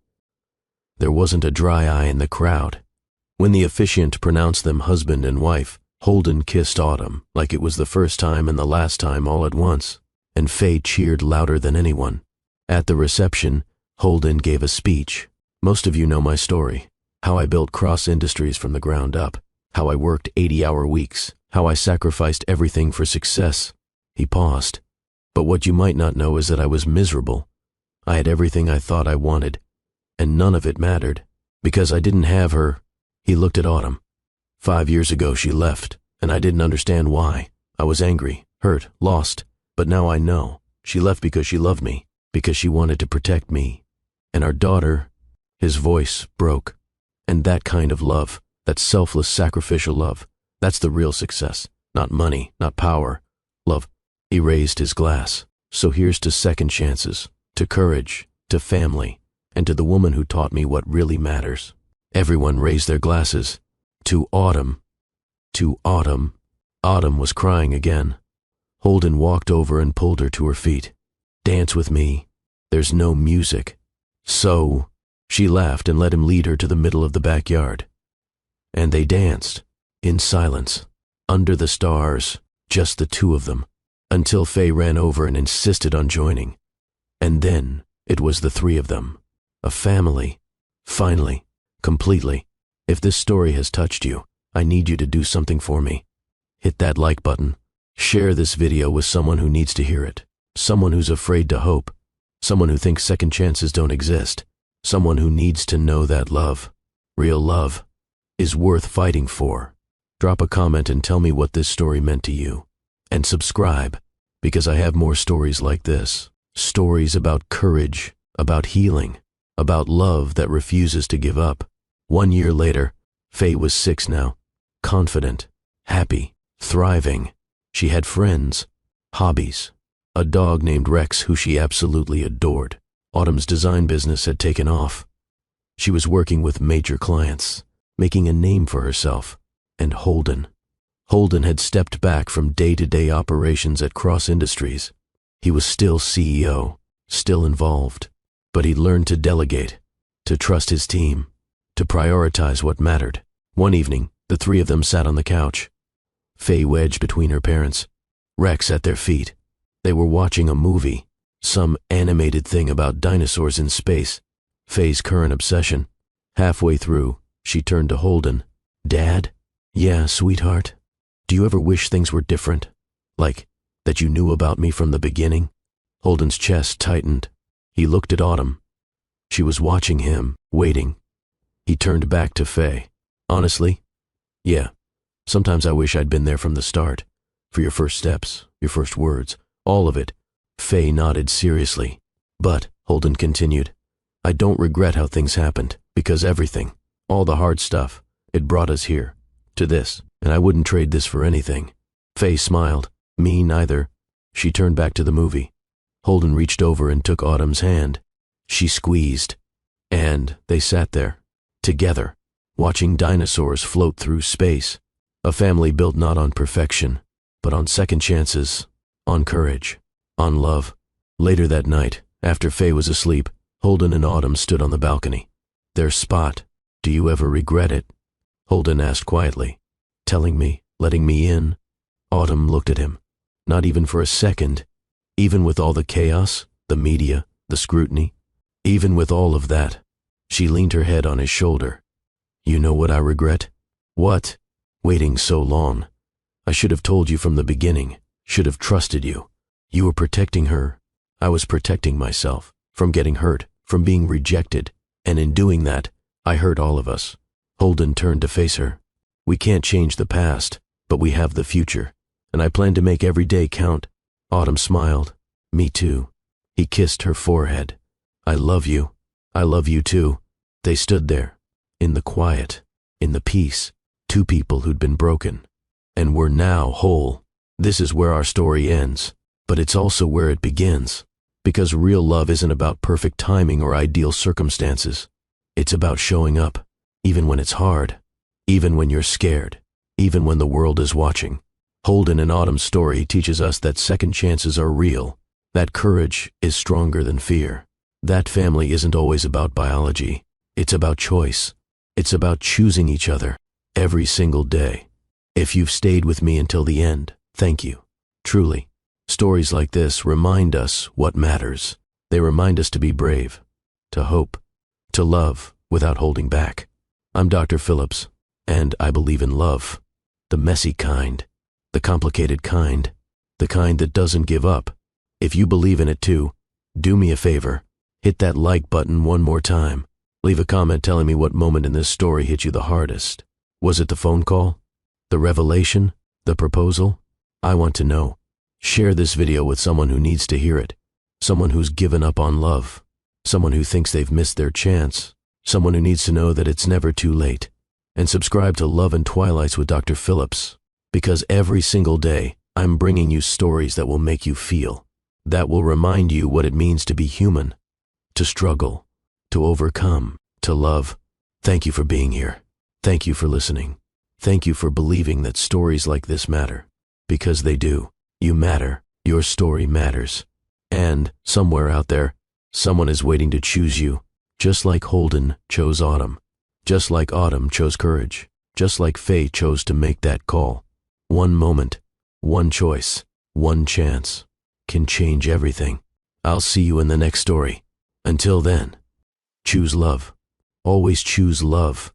There wasn't a dry eye in the crowd. When the officiant pronounced them husband and wife, Holden kissed Autumn like it was the first time and the last time all at once, and Faye cheered louder than anyone. At the reception, Holden gave a speech. Most of you know my story, how I built Cross Industries from the ground up, how I worked 80-hour weeks, how I sacrificed everything for success. He paused. But what you might not know is that I was miserable. I had everything I thought I wanted, and none of it mattered, because I didn't have her. He looked at Autumn. 5 years ago she left, and I didn't understand why. I was angry, hurt, lost, but now I know. She left because she loved me, because she wanted to protect me. And our daughter, his voice broke. And that kind of love, that selfless, sacrificial love, that's the real success. Not money, not power. Love. He raised his glass. So here's to second chances, to courage, to family, and to the woman who taught me what really matters. Everyone raised their glasses. To Autumn. To Autumn. Autumn was crying again. Holden walked over and pulled her to her feet. Dance with me. There's no music. So, she laughed and let him lead her to the middle of the backyard. And they danced, in silence, under the stars, just the two of them, until Faye ran over and insisted on joining. And then it was the three of them. A family. Finally. Completely. If this story has touched you, I need you to do something for me. Hit that like button. Share this video with someone who needs to hear it. Someone who's afraid to hope. Someone who thinks second chances don't exist. Someone who needs to know that love, real love, is worth fighting for. Drop a comment and tell me what this story meant to you. And subscribe, because I have more stories like this. Stories about courage, about healing, about love that refuses to give up. 1 year later, Faye was 6 now, confident, happy, thriving. She had friends, hobbies, a dog named Rex who she absolutely adored. Autumn's design business had taken off. She was working with major clients, making a name for herself. And Holden had stepped back from day-to-day operations at Cross Industries. He was still CEO, still involved, but he'd learned to delegate, to trust his team, to prioritize what mattered. One evening, the three of them sat on the couch. Faye wedged between her parents, Rex at their feet. They were watching a movie, some animated thing about dinosaurs in space, Faye's current obsession. Halfway through, she turned to Holden. Dad? Yeah, sweetheart. Do you ever wish things were different? Like, that you knew about me from the beginning? Holden's chest tightened. He looked at Autumn. She was watching him, waiting. He turned back to Faye. Honestly? Yeah. Sometimes I wish I'd been there from the start. For your first steps, your first words, all of it. Faye nodded seriously. But, Holden continued, I don't regret how things happened, because everything, all the hard stuff, it brought us here, to this, and I wouldn't trade this for anything. Faye smiled. Me neither. She turned back to the movie. Holden reached over and took Autumn's hand. She squeezed. And they sat there, together, watching dinosaurs float through space. A family built not on perfection, but on second chances, on courage, on love. Later that night, after Faye was asleep, Holden and Autumn stood on the balcony. Their spot. Do you ever regret it? Holden asked quietly. Telling me, letting me in. Autumn looked at him. Not even for a second. Even with all the chaos, the media, the scrutiny. Even with all of that, she leaned her head on his shoulder. You know what I regret? What? Waiting so long. I should have told you from the beginning. Should have trusted you. You were protecting her. I was protecting myself. From getting hurt. From being rejected. And in doing that, I hurt all of us. Holden turned to face her. We can't change the past, but we have the future. And I plan to make every day count. Autumn smiled. Me too. He kissed her forehead. I love you. I love you too. They stood there. In the quiet. In the peace. Two people who'd been broken. And were now whole. This is where our story ends. But it's also where it begins. Because real love isn't about perfect timing or ideal circumstances. It's about showing up. Even when it's hard. Even when you're scared. Even when the world is watching. Holden and Autumn's story teaches us that second chances are real. That courage is stronger than fear. That family isn't always about biology. It's about choice. It's about choosing each other. Every single day. If you've stayed with me until the end, thank you. Truly. Stories like this remind us what matters. They remind us to be brave. To hope. To love without holding back. I'm Dr. Phillips, and I believe in love. The messy kind. The complicated kind. The kind that doesn't give up. If you believe in it too, do me a favor. Hit that like button one more time. Leave a comment telling me what moment in this story hit you the hardest. Was it the phone call? The revelation? The proposal? I want to know. Share this video with someone who needs to hear it. Someone who's given up on love. Someone who thinks they've missed their chance. Someone who needs to know that it's never too late. And subscribe to Love and Twilights with Dr. Phillips. Because every single day, I'm bringing you stories that will make you feel. That will remind you what it means to be human. To struggle. To overcome. To love. Thank you for being here. Thank you for listening. Thank you for believing that stories like this matter. Because they do. You matter. Your story matters. And, somewhere out there, someone is waiting to choose you. Just like Holden chose Autumn. Just like Autumn chose courage. Just like Faye chose to make that call. One moment, one choice, one chance can change everything. I'll see you in the next story. Until then, choose love. Always choose love.